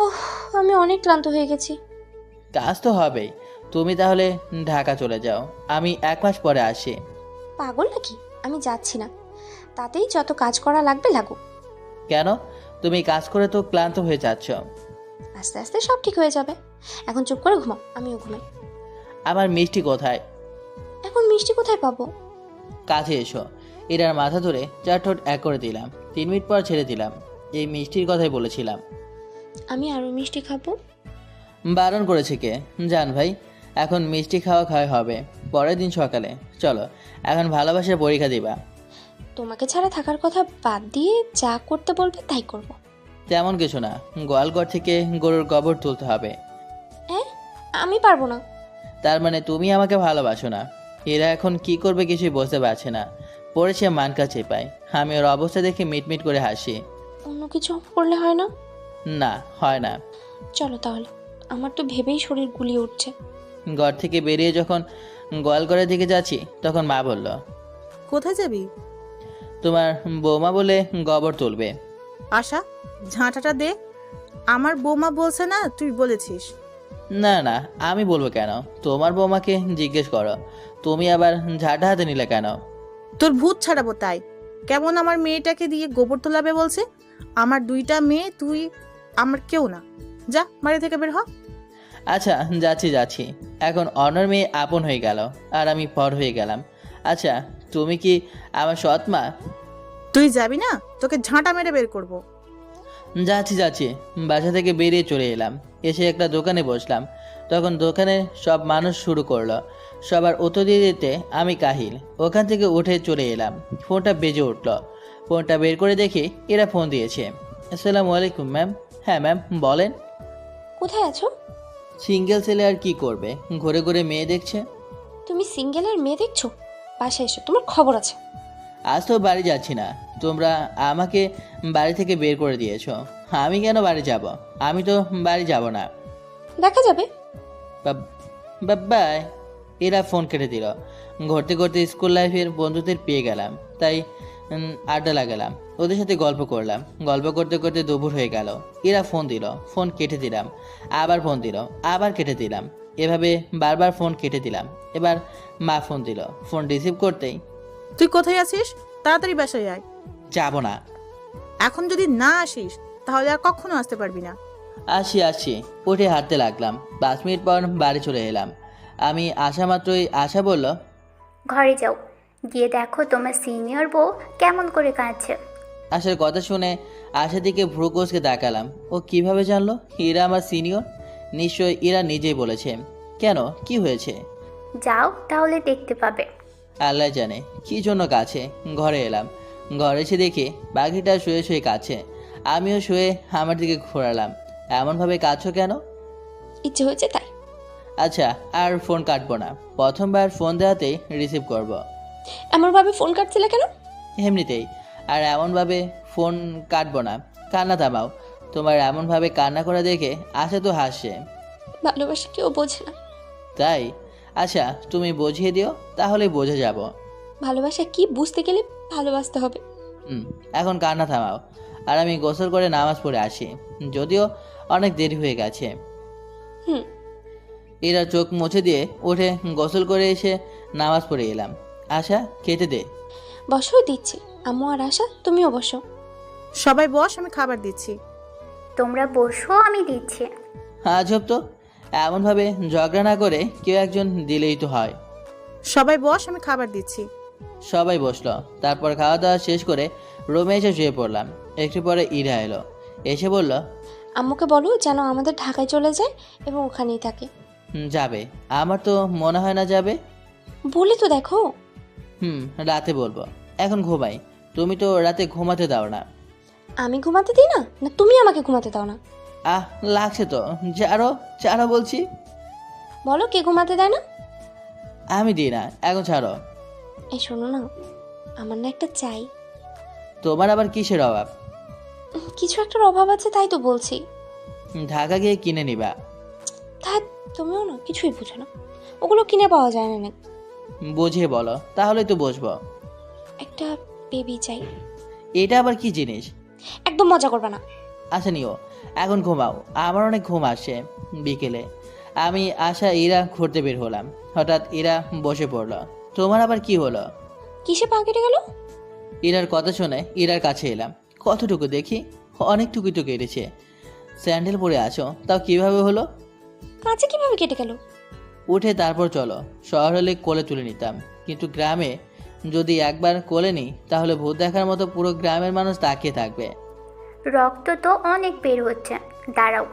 ওহ, আমি অনেক ক্লান্ত হয়ে গেছি। কাজ তো হবেই। তুমি তাহলে ঢাকা চলে যাও। আমি 1 মাস পরে আসি। পাগল নাকি? আমি যাচ্ছি না। তাতেই যত কাজ করা লাগবে লাগুক। কেন? তুমি কাজ করে তো ক্লান্ত হয়ে যাচ্ছ। আস্তে আস্তে সব ঠিক হয়ে যাবে। এখন চুপ করে ঘুমাও, আমিও ঘুমাই। আমার মিষ্টি কোথায়? এখন মিষ্টি কোথায় পাবো? কাছে এসো। এরার মাথা ধরে 4 ঠোঁট এক করে দিলাম। 3 মিনিট পর ছেড়ে দিলাম। এই মিষ্টির কথাই বলেছিলাম। আমি আরো মিষ্টি খাবো। বারণ করেছে কে? জান ভাই, এখন মিষ্টি খাওয়া হবে পরের দিন সকালে। চলো, এখন ভালোবাসার পরীক্ষা দিবা। তোমাকে ছাড়া থাকার কথা বাদ দিয়ে যা করতে বলবে তাই করব। তেমন কিছু না। গোয়ালঘর থেকে গরুর গোবর তুলতে হবে। আমি পারবো না। তার মানে তুমি আমাকে ভালোবাসো না? এরা এখন কি করবে কিছুই বুঝতে পারছে না, পড়েছে মানকা চেপায়। আমি ওর অবস্থা দেখে মিটমিট করে হাসি। অন্য কিছু করলে হয় না? না, হয় না। চলো তাহলে, আমার তো ভেবেই শরীর গুলিয়ে উঠছে। ঘর থেকে বেরিয়ে যখন গোয়ালঘরের দিকে যাচ্ছি তখন মা বলল, কোথায় যাবি? তোমার বৌমা বলে গোবর তুলবে। আশা, ঝাঁটাটা দে। আমার বৌমা বলছে না, তুই বলেছিস। না না, আমি বলবো কেন? তোমার বৌমাকে জিজ্ঞেস করো। তুমি আবার ঝাঁটা হাতে নিলে কেন? তোর ভূত ছাড়াবো তাই। কেমন আমার মেয়েটাকে দিয়ে গোবর তোলাবে বলছে? আমার 2টা মেয়ে, তুই আমার কেউ না। যা, বাড়ি থেকে বের হ। আচ্ছা, যাচ্ছি। এখন অনর মেয়ে আপন হয়ে গেল আর আমি পর হয়ে গেলাম। আচ্ছা, তুমি কি আমার সৎ মা? তুই যাবি না, তোকে ঝাঁটা মেরে বের করব। যাচ্ছি। বাসা থেকে বেরিয়ে চলে এলাম। এসে একটা দোকানে বসলাম। তখন দোকানে সব মানুষ শুরু করলো। সবার উত্তর দিয়ে দিতে আমি কাহিল। ওখান থেকে উঠে চলে এলাম। ফোনটা বেজে উঠলো। ফোনটা বের করে দেখি এরা ফোন দিয়েছে। আসসালামু আলাইকুম ম্যাম। হ্যাঁ ম্যাম, বলেন। কোথায় আছো? সিঙ্গেল ছেলে আর কি করবে, ঘুরে ঘুরে মেয়ে দেখছে। তুমি সিঙ্গেল আর মেয়ে দেখছো? বাসায় এসো, তোমার খবর আছে। আজ তো বাড়ি যাচ্ছি না। তোমরা আমাকে বাড়ি থেকে বের করে দিয়েছো। আমি কেন বাড়ি যাব? আমি তো বাড়ি যাব না। দেখা যাবে। বাই। এরা ফোন কেটে দিল। ঘুরতে ঘুরতে স্কুল লাইফের বন্ধুদের পেয়ে গেলাম, তাই আড্ডা লাগালাম। ওদের সাথে গল্প করলাম। গল্প করতে করতে দুপুর হয়ে গেল। এরা ফোন দিল, ফোন কেটে দিলাম। আবার ফোন দিল, আবার কেটে দিলাম। এভাবে বারবার ফোন কেটে দিলাম। এবার মা ফোন দিল। ফোন রিসিভ করতেই, তুই কোথায় আছিস? তাড়াতাড়ি বাসায় আয়। যাব না। এখন যদি না আসিস তাহলে আর কখনো আসতে পারবি না। আসি। উঠে হাঁটতে লাগলাম। 5 মিনিট পর বাড়ি চলে এলাম। আমি আসা মাত্রই আশা বলল, ঘরে যাও, গিয়ে দেখো তোমার সিনিয়র বউ কেমন করে কাঁদছে। আশার কথা শুনে আশার দিকে ভ্রু কোচকে তাকালাম। ও কিভাবে জানলো এরা আমার সিনিয়র? নিশ্চয় এরা নিজেই বলেছে। কেন, কি হয়েছে? যাও, তাহলে দেখতে পাবে। আল্লাহ জানে কি জন্য কাছে। ঘরে এলাম। ঘরে এসে দেখি পাখিটা শুয়ে কাছে। আমিও শুয়ে আমার দিকে ঘোরালাম। এমনভাবে কাঁদছো কেন? ইচ্ছে হয়েছে তাই। আচ্ছা, আর ফোন কাটবো না। প্রথমবার ফোন দেওয়াতেই রিসিভ করব। এমনভাবে ফোন কাটছিলে কেন? এমনিতেই। আর এমনভাবে ফোন কাটবো না। কান্না থামাও। তোমার এমনভাবে কান্না করা দেখে আশা তো হাসছে। ভালোবাসা কেউ বোঝে না। তাই? আচ্ছা, তুমি বুঝিয়ে দিও, তাহলে বুঝে যাব। ভালোবাসা কি বুঝতে গেলে ভালোবাসতে হবে। এখন কান্না থামাও। আর আমি গোসল করে নামাজ পড়ে আসি, যদিও অনেক দেরি হয়ে গেছে। এরা চোখ মুছে দিয়ে উঠে গোসল করে এসে নামাজ পড়ে এলাম। আশা, খেতে দে। বসো, দিচ্ছি। আম্মু আর আশা, তুমিও বসো। সবাই বস, আমি খাবার দিচ্ছি। তোমরা বসো, আমি দিচ্ছি। আজব তো, এমনভাবে ঝগড়া না করে কেউ একজন দিলেই তো হয়। সবাই বস, আমি খাবার দিচ্ছি। সবাই বসলো। তারপর খাওয়া দাওয়া শেষ করে রুমে এসে শুয়ে পড়লাম। একটু পরে ইরা এলো। এসে বলল, আম্মুকে বলো যেন আমাদের ঢাকায় চলে যায় এবং ওখানেই থাকে। যাবে? আমার তো মনে হয় না যাবে। বলে তো দেখো। রাতে বলবো। এখন ঘুমাই। তুমি তো রাতে ঘুমাতে দাও না। আমি ঘুমাতে দিই না, না তুমি আমাকে ঘুমাতে দাও না? লাগছে তো। ছাড়ো বলছি। বলো কে ঘুমাতে দেয় না? আমি দিই না, এখন ছাড়ো। এই শোনো না, আমার না একটা চাই। তোমার আবার কিসের অভাব? কিছু একটার অভাব আছে, তাই তো বলছি। ঢাকা গিয়ে কিনে নিবা। তা তুমিও না কিছুই বুঝো না, ওগুলো কিনে পাওয়া যায় না। বুঝিয়ে বলো, তাহলে তো বুঝবো। একটা বেবি চাই। এটা আবার কি জিনিস? একদম মজা করবে না। আচ্ছা নিও, এখন ঘুমাও। আমার অনেক ঘুম আসে। বিকেলে আমি আশা ইরা ঘুরতে বের হলাম। হঠাৎ ইরা বসে পড়লো। তোমার আবার কি হলো? কিসে পা কেটে গেল? ইরার কথা শুনে ইরার কাছে এলাম। কতটুকু দেখি? অনেকটুকুই তো কেটেছে। স্যান্ডেল পরে আছো, তাও কিভাবে হলো? কাছে কিভাবে কেটে গেল? উঠে তারপর চলো। শহর হলে কোলে তুলে নিতাম, কিন্তু গ্রামে যদি একবার কোলে নিই তাহলে ভূত দেখার মতো পুরো গ্রামের মানুষ তাকিয়ে থাকবে। রক্ত তো অনেক বের হচ্ছে, দাঁড়াও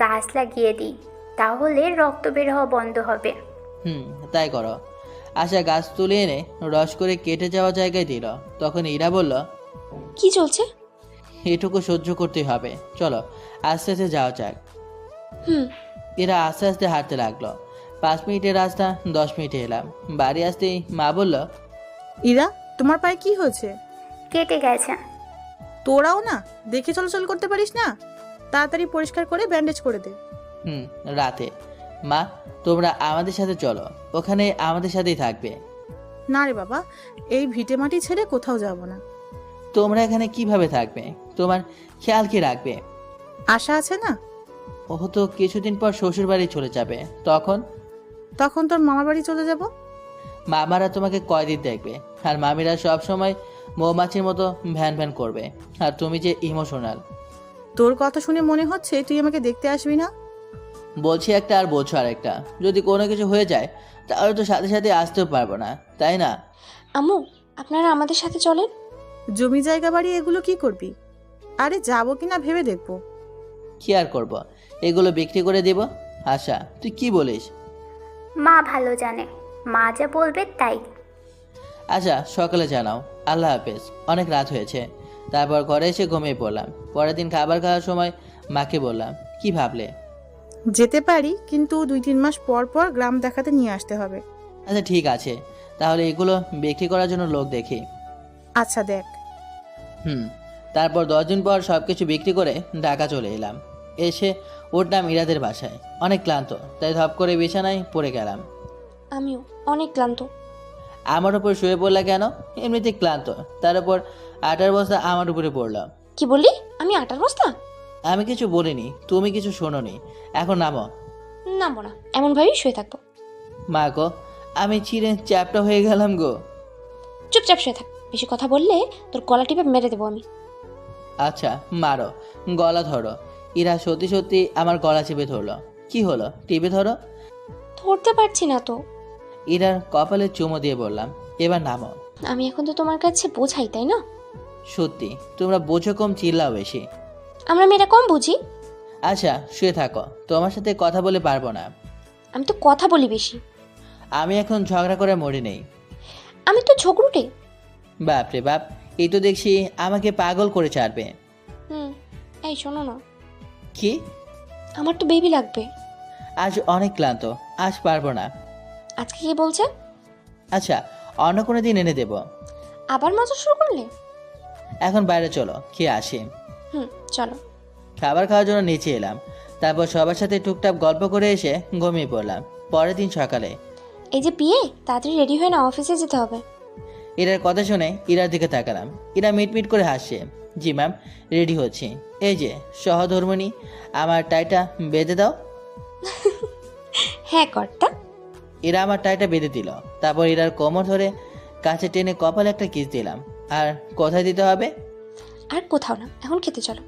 গাছ লাগিয়ে দিই, তাহলে রক্ত বের হওয়া বন্ধ হবে। তাই করো। আশা গাছ তুলে এনে রস করে কেটে যাওয়া জায়গায় দিল। তখন ইরা বলল, কি চলছে? এটুকু সহ্য করতে হবে, চলো আস্তে আস্তে যাওয়া যাক। এরা আস্তে আস্তে হাঁটতে লাগলো। 5 মিনিটের রাস্তা 10 মিনিটে এলাম। বাড়ি আসতেই মা বলল, ইরা, তোমার পায়ে কি হয়েছে? কেটে গেছে। তোরাও না দেখে চলাচল করতে পারিস না? তাড়াতাড়ি পরিষ্কার করে ব্যান্ডেজ করে দে। রাতে। মা, তোমরা আমাদের সাথে চলো, ওখানে আমাদের সাথেই থাকবে। না রে বাবা, এই ভিটে মাটি ছেড়ে কোথাও যাব না। তোমরা এখানে কিভাবে থাকবে? তোমার খেয়াল কি রাখবে? আশা আছে না? ও তো কিছুদিন পর শ্বশুর বাড়ি চলে যাবে, তখন? তখন তোর মামার বাড়ি চলে যাব। মামারা তোমাকে কয়দিন দেখবে, আর মামিরা সব সময় মৌমাছির মতো ভ্যান ভ্যান করবে। আর তুমি যে ইমোশনাল। তোর কথা শুনে মনে হচ্ছে তুই আমাকে দেখতে আসবি না। বলছি একটা আর বলছো আর একটা। যদি কোনো কিছু হয়ে যায় তাহলে তো সাথে সাথে আসতেও পারবো না, তাই না? আম্মু, আপনারা আমাদের সাথে চলেন। জমি জায়গা বাড়ি এগুলো কি করবি? আরে যাবো কিনা ভেবে দেখবো। কি আর করব, এগুলো বিক্রি করে দেব। আশা, তুই কি বলিস? মা ভালো জানে, মা যা বলবে তাই। আচ্ছা, সকালে জানাও। আল্লাহ হাফেজ। অনেক রাত হয়েছে। তারপর ঘরে এসে ঘুমিয়ে পড়লাম। পরের দিন খাবার খাওয়ার সময় মাকে বললাম, কি ভাবলে? যেতে পারি, কিন্তু 2-3 মাস পর পর গ্রাম দেখাতে নিয়ে আসতে হবে। আচ্ছা ঠিক আছে, তাহলে এগুলো বিক্রি করার জন্য লোক দেখি। আচ্ছা দেখ। তারপর 10 দিন পর সব কিছু বিক্রি করে ঢাকা চলে এলাম। এসে উঠলাম ইরাদের বাসায়। অনেক ক্লান্ত, তাই ধপ করে বিছানায় পড়ে গেলাম। আমিও অনেক ক্লান্ত। আমার উপর শুয়ে পড়লা কেন? এমনিতে ক্লান্ত, তার উপর আটার বস্তা আমার উপরে পড়লো। কি বললি? আমি আটার বস্তা? আমি কিছু বলিনি, তুমি কিছু শোনোনি। এখন নামো। নামবো না, এমনভাবেই শুয়ে থাকবো। মা গো, আমি চিড়ে চ্যাপটা হয়ে গেলাম গো। চুপচাপ শুয়ে থাক, বেশি কথা বললে তোর গলা টিপে মেরে দেবো আমি। আচ্ছা মারো, গলা ধরো। ইরা সত্যি সত্যি আমার গলা চেপে ধরলো। কি হলো, টিপে ধরো। ধরতে পারছি না তো। ইরার কপালে চুমো দিয়ে বললাম, এবার নামো। আমি এখন তো তোমার কাছে বোঝাই, তাই না? সত্যি তোমরা বোঝো কম, চিল্লাও বেশি। আমরা মেয়েরা কম বুঝি। আচ্ছা শুয়ে থাকো, তোমার সাথে কথা বলে পারবো না। আমি তো কথা বলি বেশি। আমি এখন ঝগড়া করে মরি নেই। আমি তো ঝগড়ুটে। বাপরে বাপ, এই তো দেখছি আমাকে পাগল করে ছাড়বে। এই শোনো না। কি? আমার তো বেবি লাগবে। আজ অনেক ক্লান্ত, আজ পারবো না। আজকে কি বলছে? আচ্ছা অন্য কোনো দিন এনে দেব। আবার মজা শুরু করলে? এখন বাইরে চলো, খেয়ে আসি। চলো। খাবার খাওয়ার জন্য নিচে এলাম। তারপর সবার সাথে টুকটাক গল্প করে এসে ঘুমিয়ে পড়লাম। পরের দিন সকালে, এই যে বিয়ে, তাড়াতাড়ি রেডি হয়ে না, অফিসে যেতে হবে। ইরার কথা শুনে ইরার দিকে তাকালাম। ইরা মিটমিট করে হাসছে। জি ম্যাম, রেডি হচ্ছি। এই যে সহধর্মিণী, আমার টাইটা বেঁধে দাও। হ্যাঁ কর্তা। ইরা আমার টাইটা বেঁধে দিল। তারপর ইরার কোমর ধরে কাছে টেনে কপালে একটা কিস দিলাম। আর কোথায় দিতে হবে? আর কোথাও না, এখন খেতে চলো।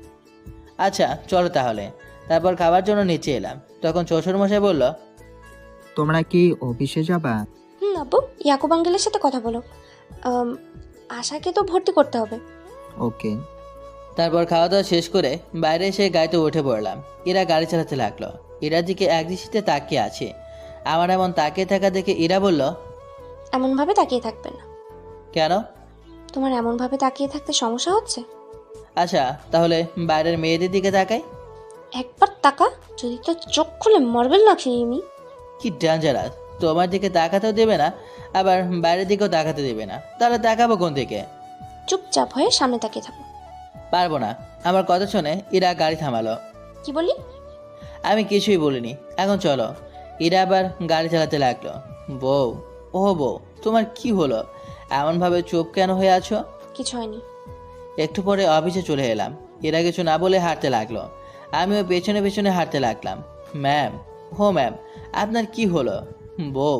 আচ্ছা চলো তাহলে। তারপর খাবার জন্য নিচে এলাম। তখন শ্বশুরমশাই বলল, তোমরা কি অফিসে যাবা? আব্বু, ইয়াকুব আঙ্কেলের সাথে কথা বলো। আশাকে তো ভর্তি করতে হবে। ওকে। তারপর খাওয়া দাওয়া শেষ করে বাইরে এসে গাড়িতে উঠে পড়লাম। ইরা গাড়ি চালাতে লাগলো। ইরার দিকে একদৃষ্টিতে তাকিয়ে আছে। আমার এমন তাকিয়ে থাকা দেখে ইরা বলল, এমনভাবে তাকিয়ে থাকবে না। কেন? তোমার এমনভাবে তাকিয়ে থাকতে সমস্যা হচ্ছে? আচ্ছা তাহলে বাইরের মেয়েদের দিকে তাকাই। একবার তাকা, যদি তো চোখ খুলে মার্বেল না খেয়ে আমি। কি ডেঞ্জারাস, তোমার দিকে তাকাতেও দেবে না, আবার বাইরের দিকেও তাকাতে দেবে না। তাহলে তাকাবো কোন দিকে? চুপচাপ হয়ে সামনে তাকিয়ে থাকো। পারবো না। আমার কথা শুনে ইরা গাড়ি থামালো। কি বলি? আমি কিছুই বলিনি। এখন চলো। ইরা আবার গাড়ি চালাতে লাগলো। বউ, ও বউ, তোমার কি হলো? এমনভাবে চুপ কেন হয়ে আছো? কিছু হয়নি। একটু পরে অফিসে চলে এলাম। এরা কিছু না বলে হাঁটতে লাগলো। আমিও পেছনে পেছনে হাঁটতে লাগলাম। ম্যাম, হো ম্যাম, আপনার কি হলো? বউ,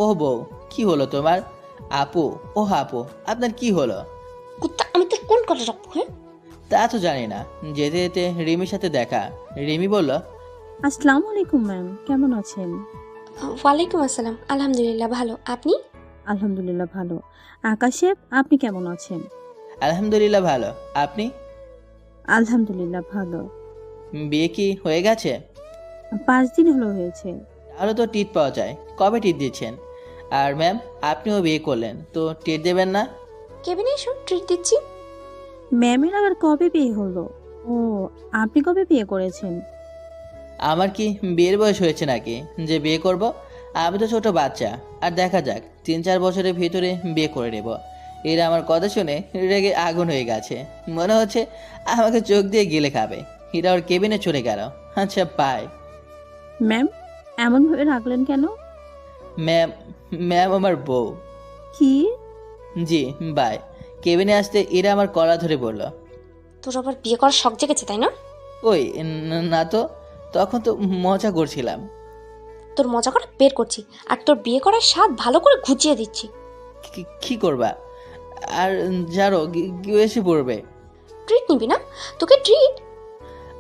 ও বউ, কি হলো তোমার? আপু, ও আপু, আপনার কি হলো? কুত্তা, আমি তো কোন কথা রাখবো? হ্যাঁ, তা তো জানি না। যেতে যেতে রিমির সাথে দেখা। রিমি বলল, আসসালামু আলাইকুম ম্যাম, কেমন আছেন? ওয়ালাইকুম আসসালাম। আলহামদুলিল্লাহ ভালো, আপনি? আলহামদুলিল্লাহ ভালো। আকাশের, আপনি কেমন আছেন? আলহামদুলিল্লাহ ভালো, আপনি? আলহামদুলিল্লাহ ভালো। বিয়ে কি হয়ে গেছে? 5 দিন হলো হয়েছে। তাহলে তো টিট পাওয়া যায়। কবে টিট দিচ্ছেন? আর ম্যাম, আপনিও বিয়ে করলেন, তো টিট দেবেন না? কেবিনে এসো, ট্রিট দিচ্ছি। ম্যামের আবার কবে বিয়ে হলো? ও, আপনি কবে বিয়ে করেছেন? আমার কি বিয়ের বয়স হয়েছে নাকি যে বিয়ে করব? আমি তো ছোট বাচ্চা, আর দেখা যাক 3-4 বছরের ভিতরে বিয়ে করে নেব। এরা আমার কথা শুনে রেগে আগুন হয়ে গেছে, মনে হচ্ছে আমাকে চোখ দিয়ে গিলে খাবে। হীরা ওর কেবিনে চলে গেল। আচ্ছা বাই। ম্যাম, এমনভাবে রাখলেন কেন? ম্যাম? ম্যাম আমার বউ। কি? জি বাই। কেবিনে আসতে ইরা আমার কলা ধরে বলল, তোর আবার বিয়ে করার শখ জেগেছে তাই না? ওই না তো, তখন তো মজা করছিলাম। তোর মজা করে বের করছি, আর তোর বিয়ে করার স্বাদ ভালো করে ঘুচিয়ে দিচ্ছি। কি করবা? আর যারো কেউ এসে পড়বে। ট্রিট নিবি না? তোকে ট্রিট?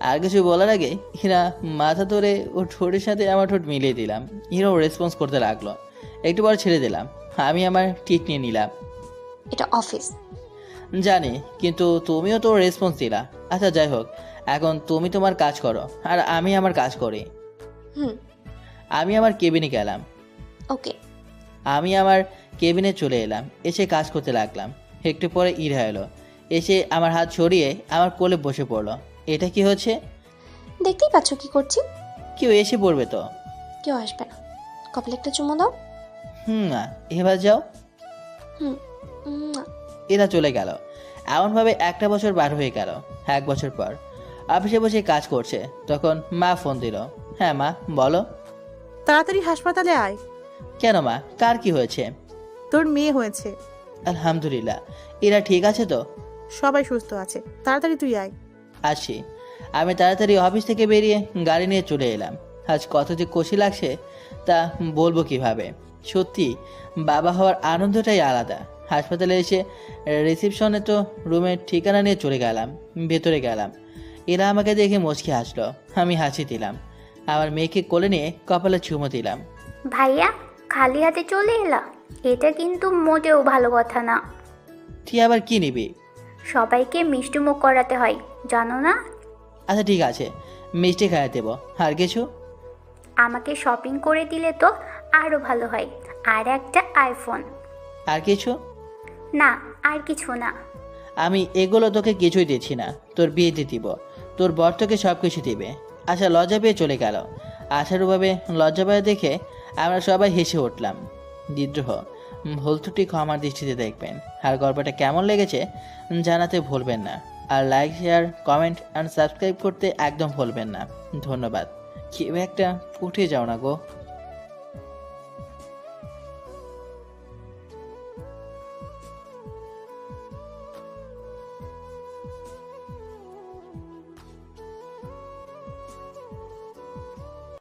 আর কিছু বলার আগে হীরা মাথা ধরে ওর ঠোঁটের সাথে আমার ঠোঁট মিলিয়ে দিলাম। হীরাও রেসপন্স করতে লাগলো। একটু পর ছেড়ে দিলাম। আমি আমার ঠিক নিয়ে নিলাম। এটা অফিস। জানি, কিন্তু তুমিও তো রেসপন্স দিলা। আচ্ছা যাই হোক, এখন তুমি তোমার কাজ করো আর আমি আমার কাজ করি। হুম। আমি আমার কেবিনে গেলাম। ওকে। আমি আমার কেবিনে চলে এলাম, এসে কাজ করতে লাগলাম। একটু পরে ইরা এলো, এসে আমার হাত ছড়িয়ে আমার কোলে বসে পড়লো। এটা কি হচ্ছে? দেখতেই পাচ্ছ কি করছি। কেউ এসে পড়বে তো? কেউ আসবে না। কপালে একটা চুমো দাও। না, এবার যাও। হুম। এরা চলে গেল। এমনভাবে 1টা বছর পার হয়ে গেল। 1 বছর পর অফিসে বসে কাজ করছে, তখন মা ফোন দিল। হ্যাঁ মা, বলো। তাড়াতাড়ি হাসপাতালে আয়। কেন মা, কার কি হয়েছে? তোর মেয়ে হয়েছে। আলহামদুলিল্লাহ। এরা ঠিক আছে তো? সবাই সুস্থ আছে, তাড়াতাড়ি তুই আয়। আসি। আমি তাড়াতাড়ি অফিস থেকে বেরিয়ে গাড়ি নিয়ে চলে এলাম। আজ কত যে খুশি লাগছে তা বলবো কিভাবে। সত্যি বাবা হওয়ার আনন্দটাই আলাদা। হাসপাতালে এসে রিসেপশনে তো রুমের ঠিকানা নিয়ে চলে গেলাম। ভেতরে গেলাম, এরা আমাকে দেখে মুচকি হাসলো। আমি হাসি দিলাম, আমার মেয়েকে কোলে নিয়ে কপালে চুমো দিলাম। ভাইয়া, খালি হাতে চলে এলা? এটা কিন্তু মোটেও ভালো কথা না। তুই আবার কি নিবি? সবাইকে মিষ্টিমুখ করাতে হয়, জানো না? আচ্ছা ঠিক আছে, মিষ্টি খাইয়ে দেবো। আর কিছু? আমাকে শপিং করে দিলে তো আরও ভালো হয়, আর একটা আইফোন। আর কিছু? না, আর কিছু না। আমি এগুলো তোকে কিছুই দিচ্ছি না, তোর বিয়েতে দিব। তোর বর তোকে সব কিছু দিবে। আশা লজ্জা পেয়ে চলে গেল। আশারুভাবে লজ্জা পেয়ে দেখে আমরা সবাই হেসে উঠলাম। বিদ্রোহ, ভুল ত্রুটি ক্ষমার দৃষ্টিতে দেখবেন। আর গল্পটা কেমন লেগেছে জানাতে ভুলবেন না। আর like, share, comment and subscribe করতে একদম ভুলবেন না। ধন্যবাদ। কেউ একটা উঠে যাও না গো।